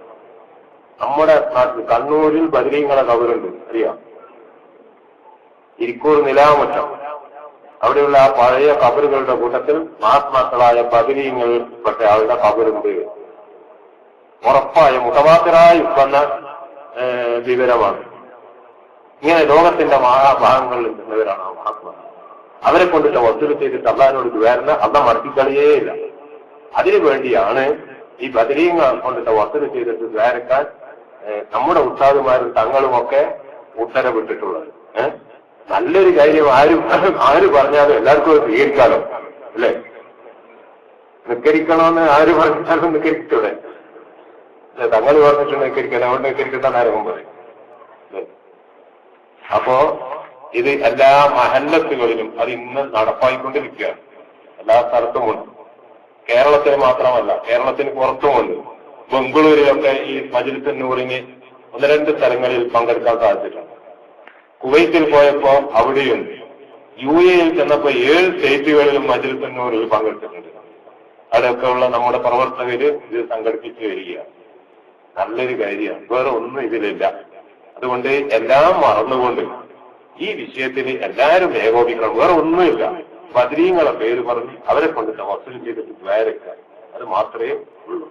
നമ്മുടെ നാട്ടിൽ കണ്ണൂരിൽ ബദരീങ്ങളെ ഖബറുണ്ട്, അറിയാം. ഇരിക്കൂർ നിലാമുറ്റം, അവിടെയുള്ള ആ പഴയ ഖബറുകളുടെ കൂട്ടത്തിൽ മഹാത്മാക്കളായ ബദരീങ്ങൾപ്പെട്ട ആളുടെ ഖബറുണ്ട്. ഉറപ്പായ മുതവാത്തിറായി വന്ന വിവരമാണ്. ഇങ്ങനെ ലോകത്തിന്റെ മഹാഭാഗങ്ങളിൽ നിന്നവരാണ് ആ മഹാത്മാ. അവരെ കൊണ്ടിട്ട് വസൂല് ചെയ്തിട്ട് അള്ളാഹിനോട് ദ്വാരന അള്ള മർദ്ദിക്കളിയേയില്ല. അതിനു വേണ്ടിയാണ് ഈ ബദരീങ്ങൾ കൊണ്ടിട്ട് വസൂല് ചെയ്തിട്ട് ദ്വാരക്കാൻ നമ്മുടെ ഉസ്താദുമാരും തങ്ങളുമൊക്കെ ഉത്തരവിട്ടിട്ടുള്ളത്. നല്ലൊരു കാര്യം ആര് പറഞ്ഞാലും എല്ലാവർക്കും അത് സ്വീകരിക്കാലോ, അല്ലേ? നിക്കരിക്കണമെന്ന് ആര് പറഞ്ഞാലും നിക്കരിക്കൂടെ? തങ്ങൾ പറഞ്ഞിട്ടുണ്ട് നിക്കരിക്കാൻ, അവിടെ നിക്കരിക്കട്ടെ ആരും പറയും. അപ്പോ ഇത് എല്ലാ മഹല്ലത്തുകളിലും അത് ഇന്ന് നടപ്പായിക്കൊണ്ടിരിക്കുകയാണ്. എല്ലാ സ്ഥലത്തുമുണ്ട്. കേരളത്തിന് മാത്രമല്ല, കേരളത്തിന് പുറത്തുമുണ്ട്. ബംഗളൂരിലൊക്കെ ഈ മജ്‌ലിസ് നൂറിന് 1-2 സ്ഥലങ്ങളിൽ പങ്കെടുക്കാൻ സാധിച്ചിട്ടുണ്ട്. കുവൈത്തിൽ പോയപ്പോ അവിടെയുണ്ട്. UAE ചെന്നപ്പോ 7 സ്റ്റേറ്റുകളിലും മജ്‌ലിസ് നൂറിൽ പങ്കെടുത്തിട്ടുണ്ട്. അവിടെയൊക്കെ ഉള്ള നമ്മുടെ പ്രവർത്തകര് ഇത് സംഘടിപ്പിച്ചു വരികയാണ്. നല്ലൊരു കാര്യമാണ്. വേറെ ഒന്നും ഇതിലില്ല. അതുകൊണ്ട് എല്ലാം മറന്നുകൊണ്ട് ഈ വിഷയത്തിൽ എല്ലാവരും ഏകോപിക്കണം. വേറെ ഒന്നുമില്ല. ബദരീങ്ങളെ പേര് പറഞ്ഞ് അവരെ കൊണ്ട് വസൂല് ചെയ്തിട്ട് ദ്വാരക്കാൻ, അത് മാത്രമേ ഉള്ളൂ.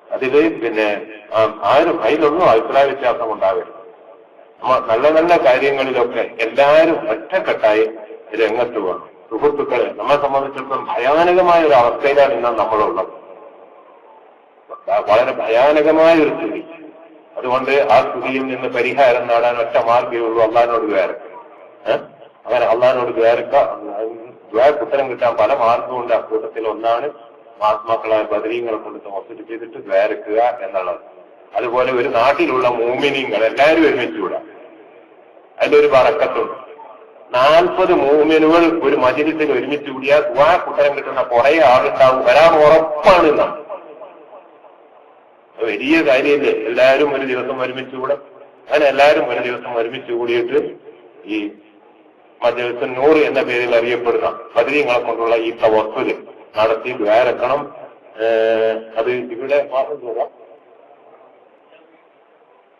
അതില് പിന്നെ ആരും അതിലൊന്നും അഭിപ്രായ വ്യത്യാസം ഉണ്ടാവരുത്. നല്ല നല്ല കാര്യങ്ങളിലൊക്കെ എല്ലാവരും ഒറ്റക്കെട്ടായി രംഗത്ത് വേണം. സുഹൃത്തുക്കളെ, നമ്മളെ സംബന്ധിച്ചിടത്തോളം ഭയാനകമായ ഒരു അവസ്ഥയിലാണ് ഇന്ന് നമ്മളുള്ളത്. വളരെ ഭയാനകമായ ഒരു സ്ഥിതി. അതുകൊണ്ട് ആ സ്ഥിതിയിൽ നിന്ന് പരിഹാരം നേടാൻ ഒറ്റ മാർഗ്ഗമേ ഉള്ളൂ, അള്ളാഹിനോട് ദ്വാരക്ക. അങ്ങനെ അള്ളാഹിനോട് ദ്വാരക്ക് ഉത്തരം കിട്ടാൻ പല മാർഗമുണ്ട്. അക്കൂട്ടത്തിൽ ഒന്നാണ് മഹാത്മാക്കളായ ബദരീങ്ങളെ കൊണ്ട് വസൂല് ചെയ്തിട്ട് ദ്വാരക്കുക എന്നുള്ളത്. അതുപോലെ ഒരു നാട്ടിലുള്ള മൂമിനീങ്ങൾ എല്ലാവരും ഒരുമിച്ചുകൂടാ. അതിലൊരു ബറക്കത്തുണ്ട്. 40 മൂമിനുകൾ ഒരു മജ്‌ലിസിൽ ഒരുമിച്ച് കൂടിയാൽ ദ്വാരക്ക് ഉത്തരം കിട്ടുന്ന കുറെ ആളുണ്ടാവും, വരാൻ ഉറപ്പാണ് എന്നാണ്. വലിയ കാര്യമില്ലേ? എല്ലാവരും ഒരു ദിവസം ഒരുമിച്ച് കൂടെ. അങ്ങനെ എല്ലാവരും ഒരു ദിവസം ഒരുമിച്ച് കൂടിയിട്ട് ഈ മജ്‌ലിസ് നൂർ എന്ന പേരിൽ അറിയപ്പെടുന്ന ബദരീങ്ങളെ കൊണ്ടുള്ള ഈ തവസ്സുല് നടത്തി ദ്വാരക്കണം. അത് ഇവിടെ മാസം തോന്നാം,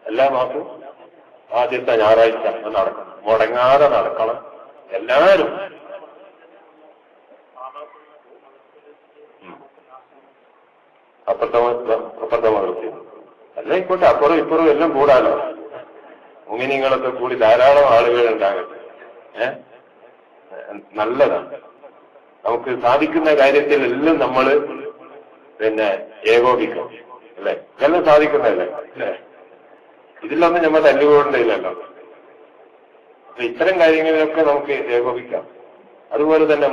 എല്ലാ മാസവും ആദ്യത്തെ ഞായറാഴ്ച നടക്കണം. മുടങ്ങാതെ നടക്കണം. എല്ലാവരും അപ്പുറത്തെ മതത്തിൽ അല്ലായിക്കോട്ടെ, അപ്പുറം ഇപ്പുറം എല്ലാം കൂടാലോ. മുങ്ങിനിങ്ങളൊക്കെ കൂടി ധാരാളം ആളുകൾ ഉണ്ടാകട്ടെ. നല്ലതാണ്. നമുക്ക് സാധിക്കുന്ന കാര്യത്തിൽ എല്ലാം നമ്മൾ പിന്നെ ഏകോപിക്കണം, അല്ലെ? എല്ലാം സാധിക്കുന്നതല്ലേ, അല്ലേ? ഇതിലൊന്നും നമ്മൾ തല്ലുകൊണ്ടില്ലല്ലോ. അപ്പൊ ഇത്തരം കാര്യങ്ങളിലൊക്കെ നമുക്ക് ഏകോപിക്കാം. അതുപോലെ തന്നെ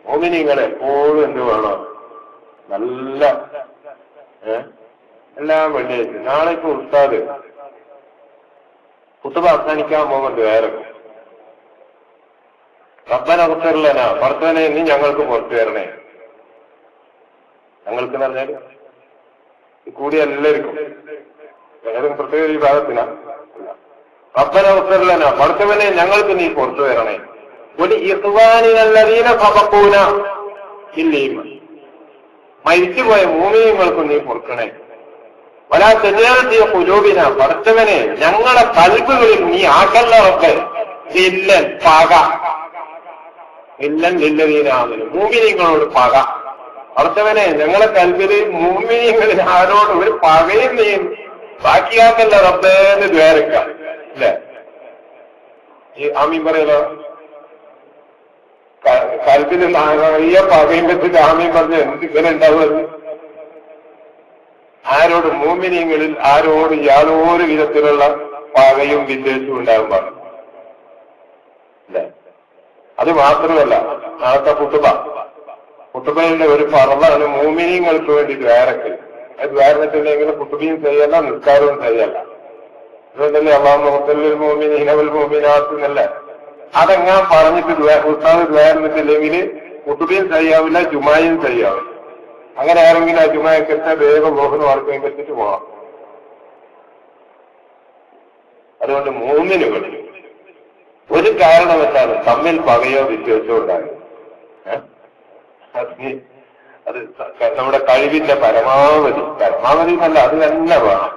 മോമിനിയങ്ങൾ എപ്പോഴും എന്ത് വേണം? നല്ല എല്ലാം വെള്ളിയാഴ്ച. നാളെ ഇപ്പൊ ഉസ്താദ് കുത്തുബ അവസാനിക്കാൻ പോകുന്നുണ്ട്. വേറെ റബ്ബന ഉത്തരലന, ഭർത്തവനെ നീ ഞങ്ങൾക്ക് പുറത്തു തരണേ. ഞങ്ങൾക്ക് എന്ന് പറഞ്ഞാൽ കൂടി എല്ലാവർക്കും, വേറെ പ്രത്യേക ഈ ഭാഗത്തിനാ. റബ്ബന ഉത്തരലന, ഭർത്തവനെ ഞങ്ങൾക്ക് നീ പുറത്തു തരണേ. ഒരു ഇഖ്വാനിനല്ലദീന സബഖൂന ബിൽഈമാൻ, മരിച്ചുപോയ മൂമിനീങ്ങൾക്കും നീ പൊറുക്കണേ. വലാ തജഅൽ ഖുലൂബിന, ഭർത്തവനെ ഞങ്ങളുടെ കൽബുകളിൽ നീ ആക്കല്ലറൊക്കെ ഇല്ലൻ പക. ഇല്ലൻ ലില്ലദീന ആമനു, മൂമിനീങ്ങളോട് പക. അർത്ഥവനെ ഞങ്ങളെ കൽവില് മുഅ്മിനീങ്ങളിൽ ആരോട് ഒരു പകയും നീ ബാക്കിയാക്കല്ല റബ്ബേന്ന് ദ്വാരക്കാം അല്ലേ? ഈ ആമീൻ പറയലോ, കൽവില് നിറയെ പകയും വെച്ചിട്ട് ആമീൻ പറഞ്ഞ് എന്ത് ഇങ്ങനെ ഉണ്ടാവുന്നത്? ആരോട് മുഅ്മിനീങ്ങളിൽ ആരോട് യാതൊരു വിധത്തിലുള്ള പകയും വിദ്വേഷവും ഉണ്ടാകാൻ പാടില്ല അല്ലേ? അത് മാത്രമല്ല, നാളത്തെ കുത്തുബയുടെ ഒരു ഫർളാണ് മുഅ്മിനീങ്ങൾക്ക് വേണ്ടി ദ്വാരക്കൽ. അത് ദ്വാരത്തില്ലെങ്കിൽ കുത്തുബയും ചെയ്യല്ല, നിസ്കാരവും ചെയ്യല്ല. അതുകൊണ്ടല്ലേ അല്ലാഹു മുഖ്തലിൽ മുഅ്മിനീന വൽ മുഅ്മിനാത്ത് എന്നല്ല. അതെങ്ങാൻ പറഞ്ഞിട്ട് ഉസ്താദ് ദ്വാരത്തില്ലെങ്കിൽ കുത്തുബയും ചെയ്യാവില്ല, ജുമായും ചെയ്യാവില്ല. അങ്ങനെ ആരെങ്കിലും ആ ജുമായൊക്കെ വേഗം മോഹനം ആർക്കും വെച്ചിട്ട് പോകാം. അതുകൊണ്ട് മുഅ്മിനുകൾ ഒരു കാരണവശാലും തമ്മിൽ പകയോ വിദ്വേഷമോ ഉണ്ടാകും. അത് നമ്മുടെ കഴിവിന്റെ പരമാവധി എന്നല്ല, അത് തന്നെ വേണം.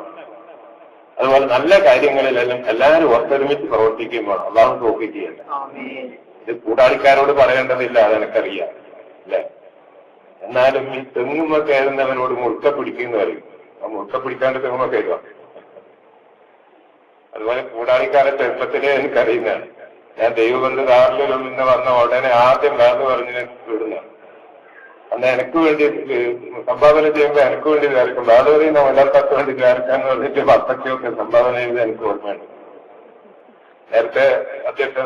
അതുപോലെ നല്ല കാര്യങ്ങളിലെല്ലാം എല്ലാവരും ഒത്തൊരുമിച്ച് പ്രവർത്തിക്കുകയും വേണം. അല്ലാഹു തോൽപ്പിക്കുകയല്ല. ഇത് കൂടാളിക്കാരോട് പറയേണ്ടതില്ല, അതെനിക്കറിയാം അല്ലേ? എന്നാലും ഈ തെങ്ങുമ്മ കയറുന്നവനോട് മുറുക്ക പിടിക്കുന്ന പറയും. ആ മുറുക്ക പിടിക്കാണ്ട് തെങ്ങുമ്മ കയറുക. അതുപോലെ കൂടാളിക്കാരെ ചെറുപ്പത്തിലേ എനിക്കറിയുന്നതാണ്. ഞാൻ ദൈവബന്ധ ധാറിലും നിന്ന് വന്ന ഉടനെ ആദ്യം വേർന്ന് പറഞ്ഞ് വിടുന്നതാണ്. അന്ന് എനിക്ക് വേണ്ടി സംഭാവന ചെയ്യുമ്പോൾ എനിക്ക് വേണ്ടി ദ്വാരക്കും. അത് പറയുന്ന മലയാളത്തക്ക് വേണ്ടി ദ്വാരക്കാന്ന് പറഞ്ഞിട്ട് 10 സംഭാവന ചെയ്ത് എനിക്ക് ഓർമ്മയുണ്ട്. നേരത്തെ അധ്യക്ഷൻ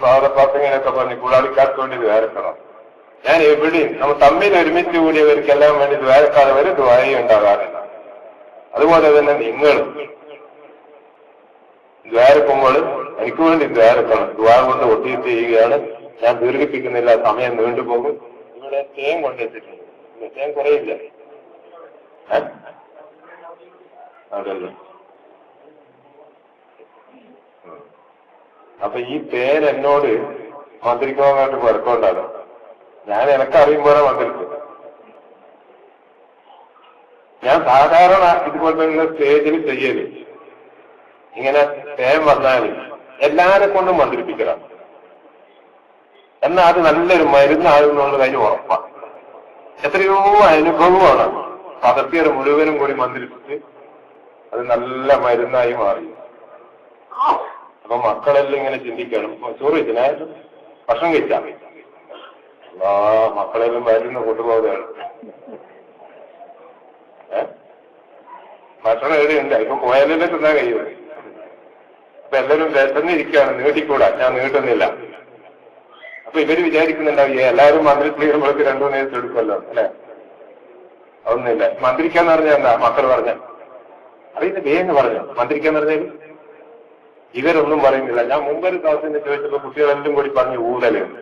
സ്വാഗതപ്രാസംഗനൊക്കെ പറഞ്ഞ് കൂടാളിക്കാർക്ക് വേണ്ടി ദ്വാരക്കണം. ഞാൻ എവിടെയും നമ്മൾ തമ്മിൽ ഒരുമിച്ച് കൂടിയവർക്കെല്ലാം വേണ്ടി ദ്വാരക്കാതെ വരെ ദ്വാരയും ഉണ്ടാകാറില്ല. അതുപോലെ തന്നെ നിങ്ങളും ദ്വാരക്കുമ്പോൾ എനിക്ക് വേണ്ടി ദ്വാരക്കണം. ദ്വാര കൊണ്ട് ഒട്ടിയിട്ട് ചെയ്യുകയാണ്. ഞാൻ ദീർഘിപ്പിക്കുന്നില്ല, സമയം നീണ്ടുപോകും. ഇവിടെ തേൻ കൊണ്ടുവച്ചിട്ടുണ്ട്. തേൻ കുറയില്ല അതല്ലോ. അപ്പൊ ഈ തേൻ എന്നോട് മന്ത്രിക്കുവാനായിട്ട് വർക്കമുണ്ടാകും. ഞാൻ എനക്കറിയും പോലെ മന്ത്രിക്കും. ഞാൻ സാധാരണ ഇതുപോലത്തെ സ്റ്റേജിൽ ചെയ്യല് ഇങ്ങനെ തേൻ വന്നാൽ എല്ലാരെ കൊണ്ടും മന്ത്രിപ്പിക്കണം. എന്നാൽ അത് നല്ലൊരു മരുന്നാകുന്നുള്ള കാര്യം ഉറപ്പാണ്. എത്രയോ അനുഭവമാണ് പകർത്തിയത് മുഴുവനും കൂടി മന്ത്രിപ്പിച്ച് അത് നല്ല മരുന്നായി മാറി. അപ്പൊ മക്കളെല്ലാം ഇങ്ങനെ ചിന്തിക്കണം, ചോറ് വെച്ചാൽ ഭക്ഷണം കഴിച്ചാൽ മക്കളെല്ലാം മരുന്ന് കൊണ്ടുപോകുകയാണ്. ഭക്ഷണം എവിടെയുണ്ട്? ഇപ്പൊ പോയാലല്ലേ തിന്നാൻ കഴിയുന്നത്. അപ്പൊ എല്ലാവരും വിശന്നിരിക്കുകയാണ്, നീട്ടിക്കൂടാ, ഞാൻ നീട്ടുന്നില്ല. അപ്പൊ ഇവര് വിചാരിക്കുന്നുണ്ടാവും എല്ലാവരും മന്ത്രിച്ച് കഴിയുമ്പോഴേക്ക് 2 നേരത്തെ എടുക്കുമല്ലോ അല്ലെ? അതൊന്നുമില്ല. മന്ത്രിക്കാന്ന് പറഞ്ഞാൽ എന്താ? മക്കൾ പറഞ്ഞ അറിയുന്ന വേഗം പറഞ്ഞു. മന്ത്രിക്കാന്ന് പറഞ്ഞാൽ ഇവരൊന്നും പറയുന്നില്ല. ഞാൻ മുമ്പൊരു ക്ലാസ്സിൽ ചോദിച്ചപ്പോ കുട്ടികളെല്ലാം കൂടി പറഞ്ഞ് ഊതലുണ്ട്.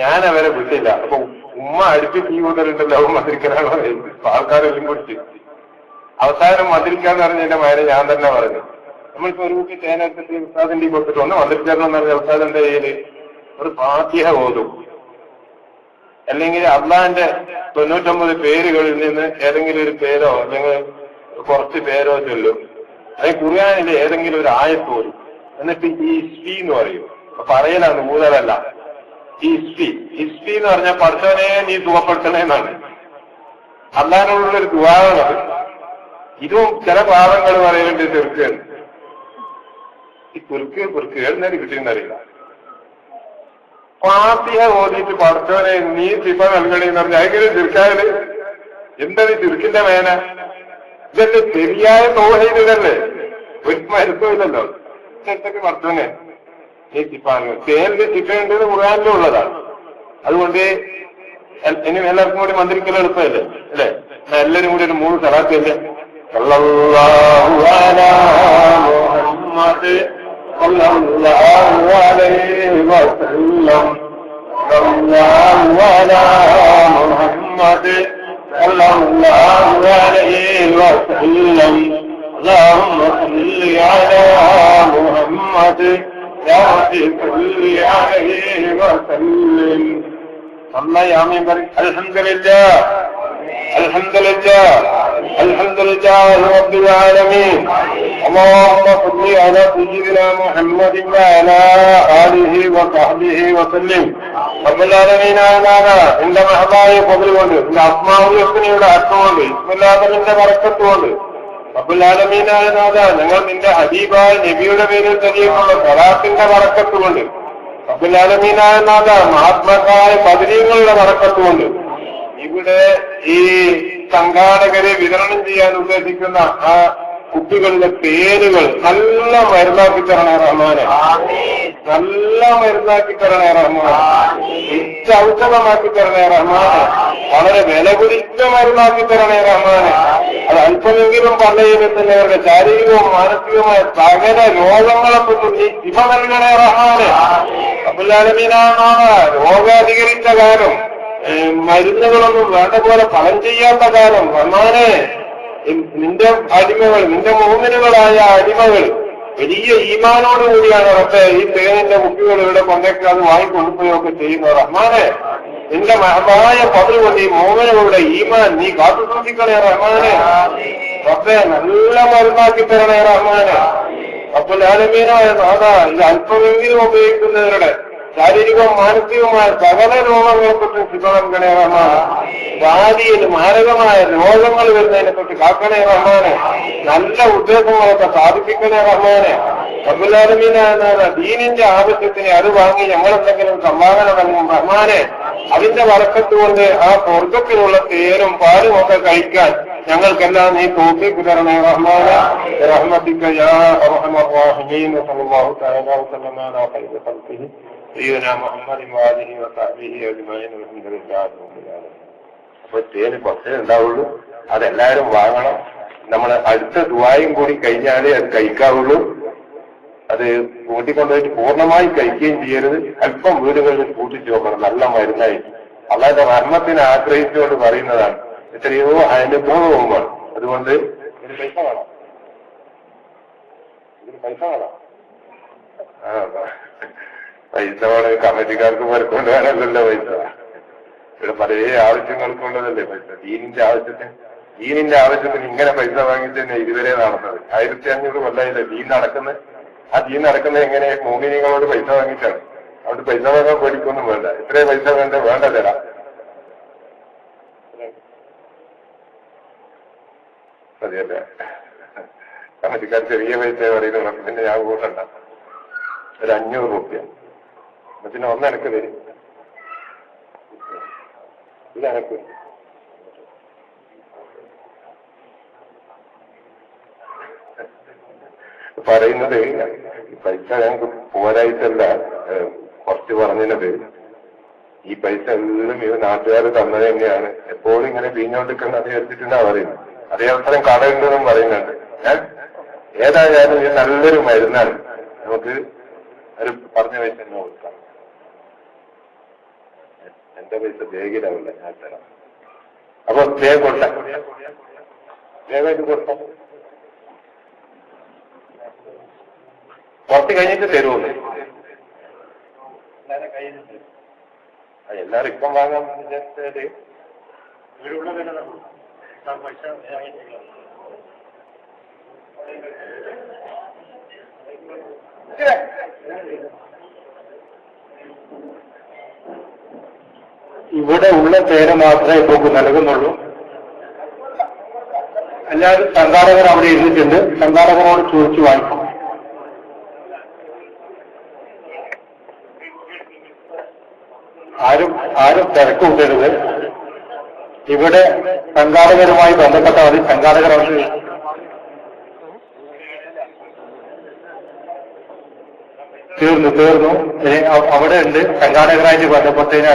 ഞാൻ അവരെ വിട്ടില്ല. അപ്പൊ ഉമ്മ അടുപ്പിച്ച് ഈ ഊതലുണ്ടല്ലോ, മന്ത്രിക്കലാണോ? ആൾക്കാരെല്ലാം കുടിച്ച് അവസാനം മന്ത്രിക്കാന്ന് പറഞ്ഞതിന്റെ മകനെ ഞാൻ തന്നെ പറഞ്ഞു. നമ്മളിപ്പോ ഒരു കുട്ടി തേനെടുത്തിട്ട് ഉസ്താദിന്റെ കൊടുത്തിട്ട് ഒന്ന് മന്ത്രിക്കാരെന്ന് പറഞ്ഞ ഉസ്താദിന്റെ കയ്യില് ഒരു ഫാത്തിഹ ഓതും, അല്ലെങ്കിൽ അള്ളാന്റെ 99 പേരുകളിൽ നിന്ന് ഏതെങ്കിലും ഒരു പേരോ അല്ലെങ്കിൽ കുറച്ച് പേരോ ചൊല്ലും, അല്ലെങ്കിൽ ഖുർആനിലെ ഏതെങ്കിലും ഒരു ആയത്ത് പോലും. എന്നിട്ട് ഈ ഇസ്ഫി എന്ന് പറയും. പറയലാണ്, ഊതലല്ല. ഈ ഇസ്ഫി എന്ന് പറഞ്ഞാൽ പഠിച്ചവനെ നീ സുഖപ്പെടുത്തണേന്നാണ്. അള്ളാഹിനോടുള്ളൊരു ദുആവാണത്. ഇതും ചില പാവങ്ങൾ പറയുന്നുണ്ട് ചെറുക്കുകയാണ്. ഈ കുറുക്ക് ഏടുന്നേരം കിട്ടിയെന്നറിയില്ല. ഫാത്തിഹ ഓതിയിട്ട് പഠിച്ചവനെ നീ സിഫ നൽകണേന്ന് പറഞ്ഞാൽ ഭയങ്കര ചെറുക്കായത്. എന്താണ് ചെറുക്കിന്റെ മേന? ഇതല്ലേ ശരിയായ തൗഹീദല്ലേ? ഒരു മരുന്നില്ലല്ലോ. എന്തൊക്കെ പഠിച്ചവനെ നീ സിഫ തേനിന്റെ സിഫയുണ്ടെന്ന് ഖുർആനിലും ഉള്ളതാണ്. അതുകൊണ്ട് ഇനി എല്ലാവർക്കും കൂടി മന്ത്രിക്കൽ എളുപ്പമല്ലേ അല്ലേ? എല്ലാവരും കൂടി ഒരു 3 സലാത്തല്ലേ? സല്ലല്ലാഹു അലാ മുഹമ്മദ് സല്ലല്ലാഹു അലൈഹി വസല്ലം സല്ലല്ലാഹു അലാ മുഹമ്മദ് സല്ലല്ലാഹു അലൈഹി വസല്ലം اللهم صل على محمد يا رب صل عليه وسلم. الله يا آمين بارك. الحمد لله الحمد لله الحمد لله رب العالمين. اللهم صل على سيدنا محمد وعلى آله وصحبه وسلم. റബ്ബുൽ-ആലമീനായ നാഥ, നിന്റെ മഹത്തായ ഫദ്ൽ കൊണ്ട്, നിന്റെ അസ്മാഉൽ ഹുസ്നയുടെ അർത്ഥമുണ്ട്, ഇസ്മുല്ലാഹമിന്റെ ബറക്കത്ത് കൊണ്ട്, റബ്ബുൽ-ആലമീനായ നാഥ, ഞങ്ങൾ നിന്റെ ഹബീബായ നബിയുടെ പേരിൽ ചൊല്ലിയിട്ടുള്ള സ്വലാത്തിന്റെ ബറക്കത്ത് കൊണ്ട്, റബ്ബുൽ-ആലമീനായ നാഥ, മഹാത്മാക്കളായ ബദരീങ്ങളുടെ ബറക്കത്ത് കൊണ്ട്, ഇവിടെ ഈ സംഘാടകരെ വിതരണം ചെയ്യാൻ ഉദ്ദേശിക്കുന്ന ആ കുട്ടികളുടെ പേരുകൾ നല്ല മരുന്നാക്കി തരണേ റഹ്മാനെ, നല്ല മരുന്നാക്കി തരണേ റഹ്മാനെ, ഔഷധമാക്കി തരണേ റഹ്മാനെ, വളരെ വില കുടിച്ച മരുന്നാക്കി തരണേ റഹ്മാനെ. അത് അല്പമെങ്കിലും പള്ളയിലെത്തുന്നവരുടെ ശാരീരികവും മാനസികവുമായ സകല രോഗങ്ങളൊക്കെ നീ ശിവ നൽകണേ റഹ്മാനെ. റബ്ബുൽ-ആലമീനായ രോഗാധികരിച്ച കാലം, മരുന്നുകളൊന്നും വേണ്ട പോലെ ഫലം ചെയ്യാത്ത കാലം റഹ്മാനെ, നിന്റെ അടിമകൾ, നിന്റെ മോമിനുകളായ അടിമകൾ വലിയ ഈമാനോട് കൂടിയാണ് റബ്ബേ ഈ തേനിന്റെ കുട്ടികൾ ഇവിടെ കൊണ്ടേക്ക് അത് വാങ്ങിക്കൊടുക്കുകയൊക്കെ ചെയ്യുന്നത് റഹ്മാനെ. നിന്റെ മഹത്തായ ഫദ്ൽ കൊണ്ട് ഈ മോമിനുകളുടെ ഈമാൻ നീ കാത്തു സൂക്ഷിക്കണേ റഹ്മാനെ. റബ്ബേ നല്ല മരുന്നാക്കി തരണേ റഹ്മാനെ. റബ്ബുൽ-ആലമീനായ നാഥ, ഇത് അല്പമെങ്കിലും ഉപയോഗിക്കുന്നവരുടെ ശാരീരികവും മാനസികവുമായ സകല രോഗങ്ങളെക്കുറിച്ചും ശിവ നൽകണേ റഹ്മാനെ. ജാതിയിൽ മാരകമായ രോഗങ്ങൾ വരുന്നതിനെക്കുറിച്ച് കാക്കണേ റഹ്മാനെ. നല്ല ഉദ്ദേശങ്ങളൊക്കെ സാധിപ്പിക്കണേ റഹ്മാനെ. റബ്ബുൽ-ആലമീനായ ദീനിന്റെ ആവശ്യത്തിന് അത് വാങ്ങി ഞങ്ങളെന്തെങ്കിലും സംഭാവന നൽകും റഹ്മാനെ. അതിന്റെ ബറക്കത്ത് കൊണ്ട് ആ സ്വർഗത്തിലുള്ള തേനും പാലും ഒക്കെ കഴിക്കാൻ ഞങ്ങൾക്കെല്ലാം നീ തൗഫീഖ് തരണേ റഹ്മാനെ. റഹ്മതിക യാ അർഹമർ റഹീമീൻ. സല്ലല്ലാഹു തആല വസല്ലമ അലാ ഖൈരി ഖൽഖിഹി സയ്യിദനാ മുഹമ്മദ് വഅലിഹി വസഹ്ബിഹി അജ്മഈൻ. അൽഹംദുലില്ലാഹി റബ്ബിൽ ആലമീൻ. അപ്പൊ തേന് കുറച്ചേ ഉണ്ടാവുള്ളൂ, അതെല്ലാവരും വാങ്ങണം. നമ്മൾ അടുത്ത ദുആയും കൂടി കഴിഞ്ഞാലേ അത് കഴിക്കാവുള്ളൂ. അത് കൂട്ടിക്കൊണ്ടുപോയിട്ട് പൂർണ്ണമായി കഴിക്കുകയും ചെയ്യരുത്. അല്പം വീടുകളിൽ കൂട്ടിച്ചു നോക്കണം, നല്ല മരുന്നായി. അല്ലാതെ മരണത്തിനെ ആശ്രയിച്ചുകൊണ്ട് പറയുന്നതാണ്. എത്രയോ അനുഭവവുമാണ്. അതുകൊണ്ട് ഇതിന് പൈസ വേണം, പൈസ വേണം. കമ്മിറ്റിക്കാർക്ക് പേർക്കൊണ്ട് വേണമല്ലോ പൈസ. ഇവിടെ പല ആവശ്യങ്ങൾക്കുള്ളതല്ലേ പൈസ. ദീനിന്റെ ആവശ്യത്തിന് ഇങ്ങനെ പൈസ വാങ്ങിച്ച് തന്നെ ഇതുവരെ നടന്നത്. 1500 കൊല്ലമില്ല ദീൻ നടക്കുന്നത്. ആ ദീൻ നടക്കുന്നത് എങ്ങനെ? മോമിനികളോട് പൈസ വാങ്ങിച്ചാണ്. അതുകൊണ്ട് പൈസ വാങ്ങാൻ പേടിക്കൊന്നും വേണ്ട. എത്രയും പൈസ വേണ്ട തരാം. അതെയല്ലേ, കമ്മിറ്റിക്കാർ ചെറിയ പൈസ പറയുന്നത്. പിന്നെ ഞാൻ കൂട്ടണ്ട, ഒരു 500 രൂപ. പിന്നെ ഒന്നെനക്ക് തരും, ഇതെനക്ക്. പറയുന്നത് പൈസ ഞങ്ങൾക്ക് പോരായിട്ടല്ല കുറച്ച് പറഞ്ഞത്. ഈ പൈസ എല്ലാം ഇത് നാട്ടുകാർ തന്നത് തന്നെയാണ്. എപ്പോഴും ഇങ്ങനെ പിന്നോട്ടിക്കുന്ന വിചാരിച്ചിട്ടുണ്ടാ പറയുന്നത്. അതേ അവസരം കടയുണ്ടെന്നും പറയുന്നുണ്ട്. ഏതായാലും ഇത് നല്ലൊരു മരുന്നാണ്. നമുക്ക് ഒരു പറഞ്ഞ പൈസ തന്നെ കൊടുക്കാം. എന്റെ പൈസ വേഗിലാവില്ല, ഞാൻ തരാം. അപ്പൊ വേഗം കൊടുക്കാം, വേഗമായിട്ട് കൊടുക്കാം. കുറച്ച് കഴിഞ്ഞിട്ട് തരുമോ? എല്ലാരും ഇപ്പം വാങ്ങാൻ വിചാരിച്ചാല് ഇവിടെ ഉള്ള പേര് മാത്രമേ ഇപ്പോൾ നൽകുന്നുള്ളൂ. എല്ലാവരും സംഘാടകർ അവിടെ ഇരുന്നിട്ടുണ്ട്. സംഘാടകരോട് ചോദിച്ചു വാങ്ങിക്കും. ആരും തിരക്കൂട്ടരുത്. ഇവിടെ സംഘാടകരുമായി ബന്ധപ്പെട്ട മതി. സംഘാടകർ തീർന്നു. അവിടെ ഉണ്ട് സംഘാടകരായിട്ട് ബന്ധപ്പെട്ടതിന്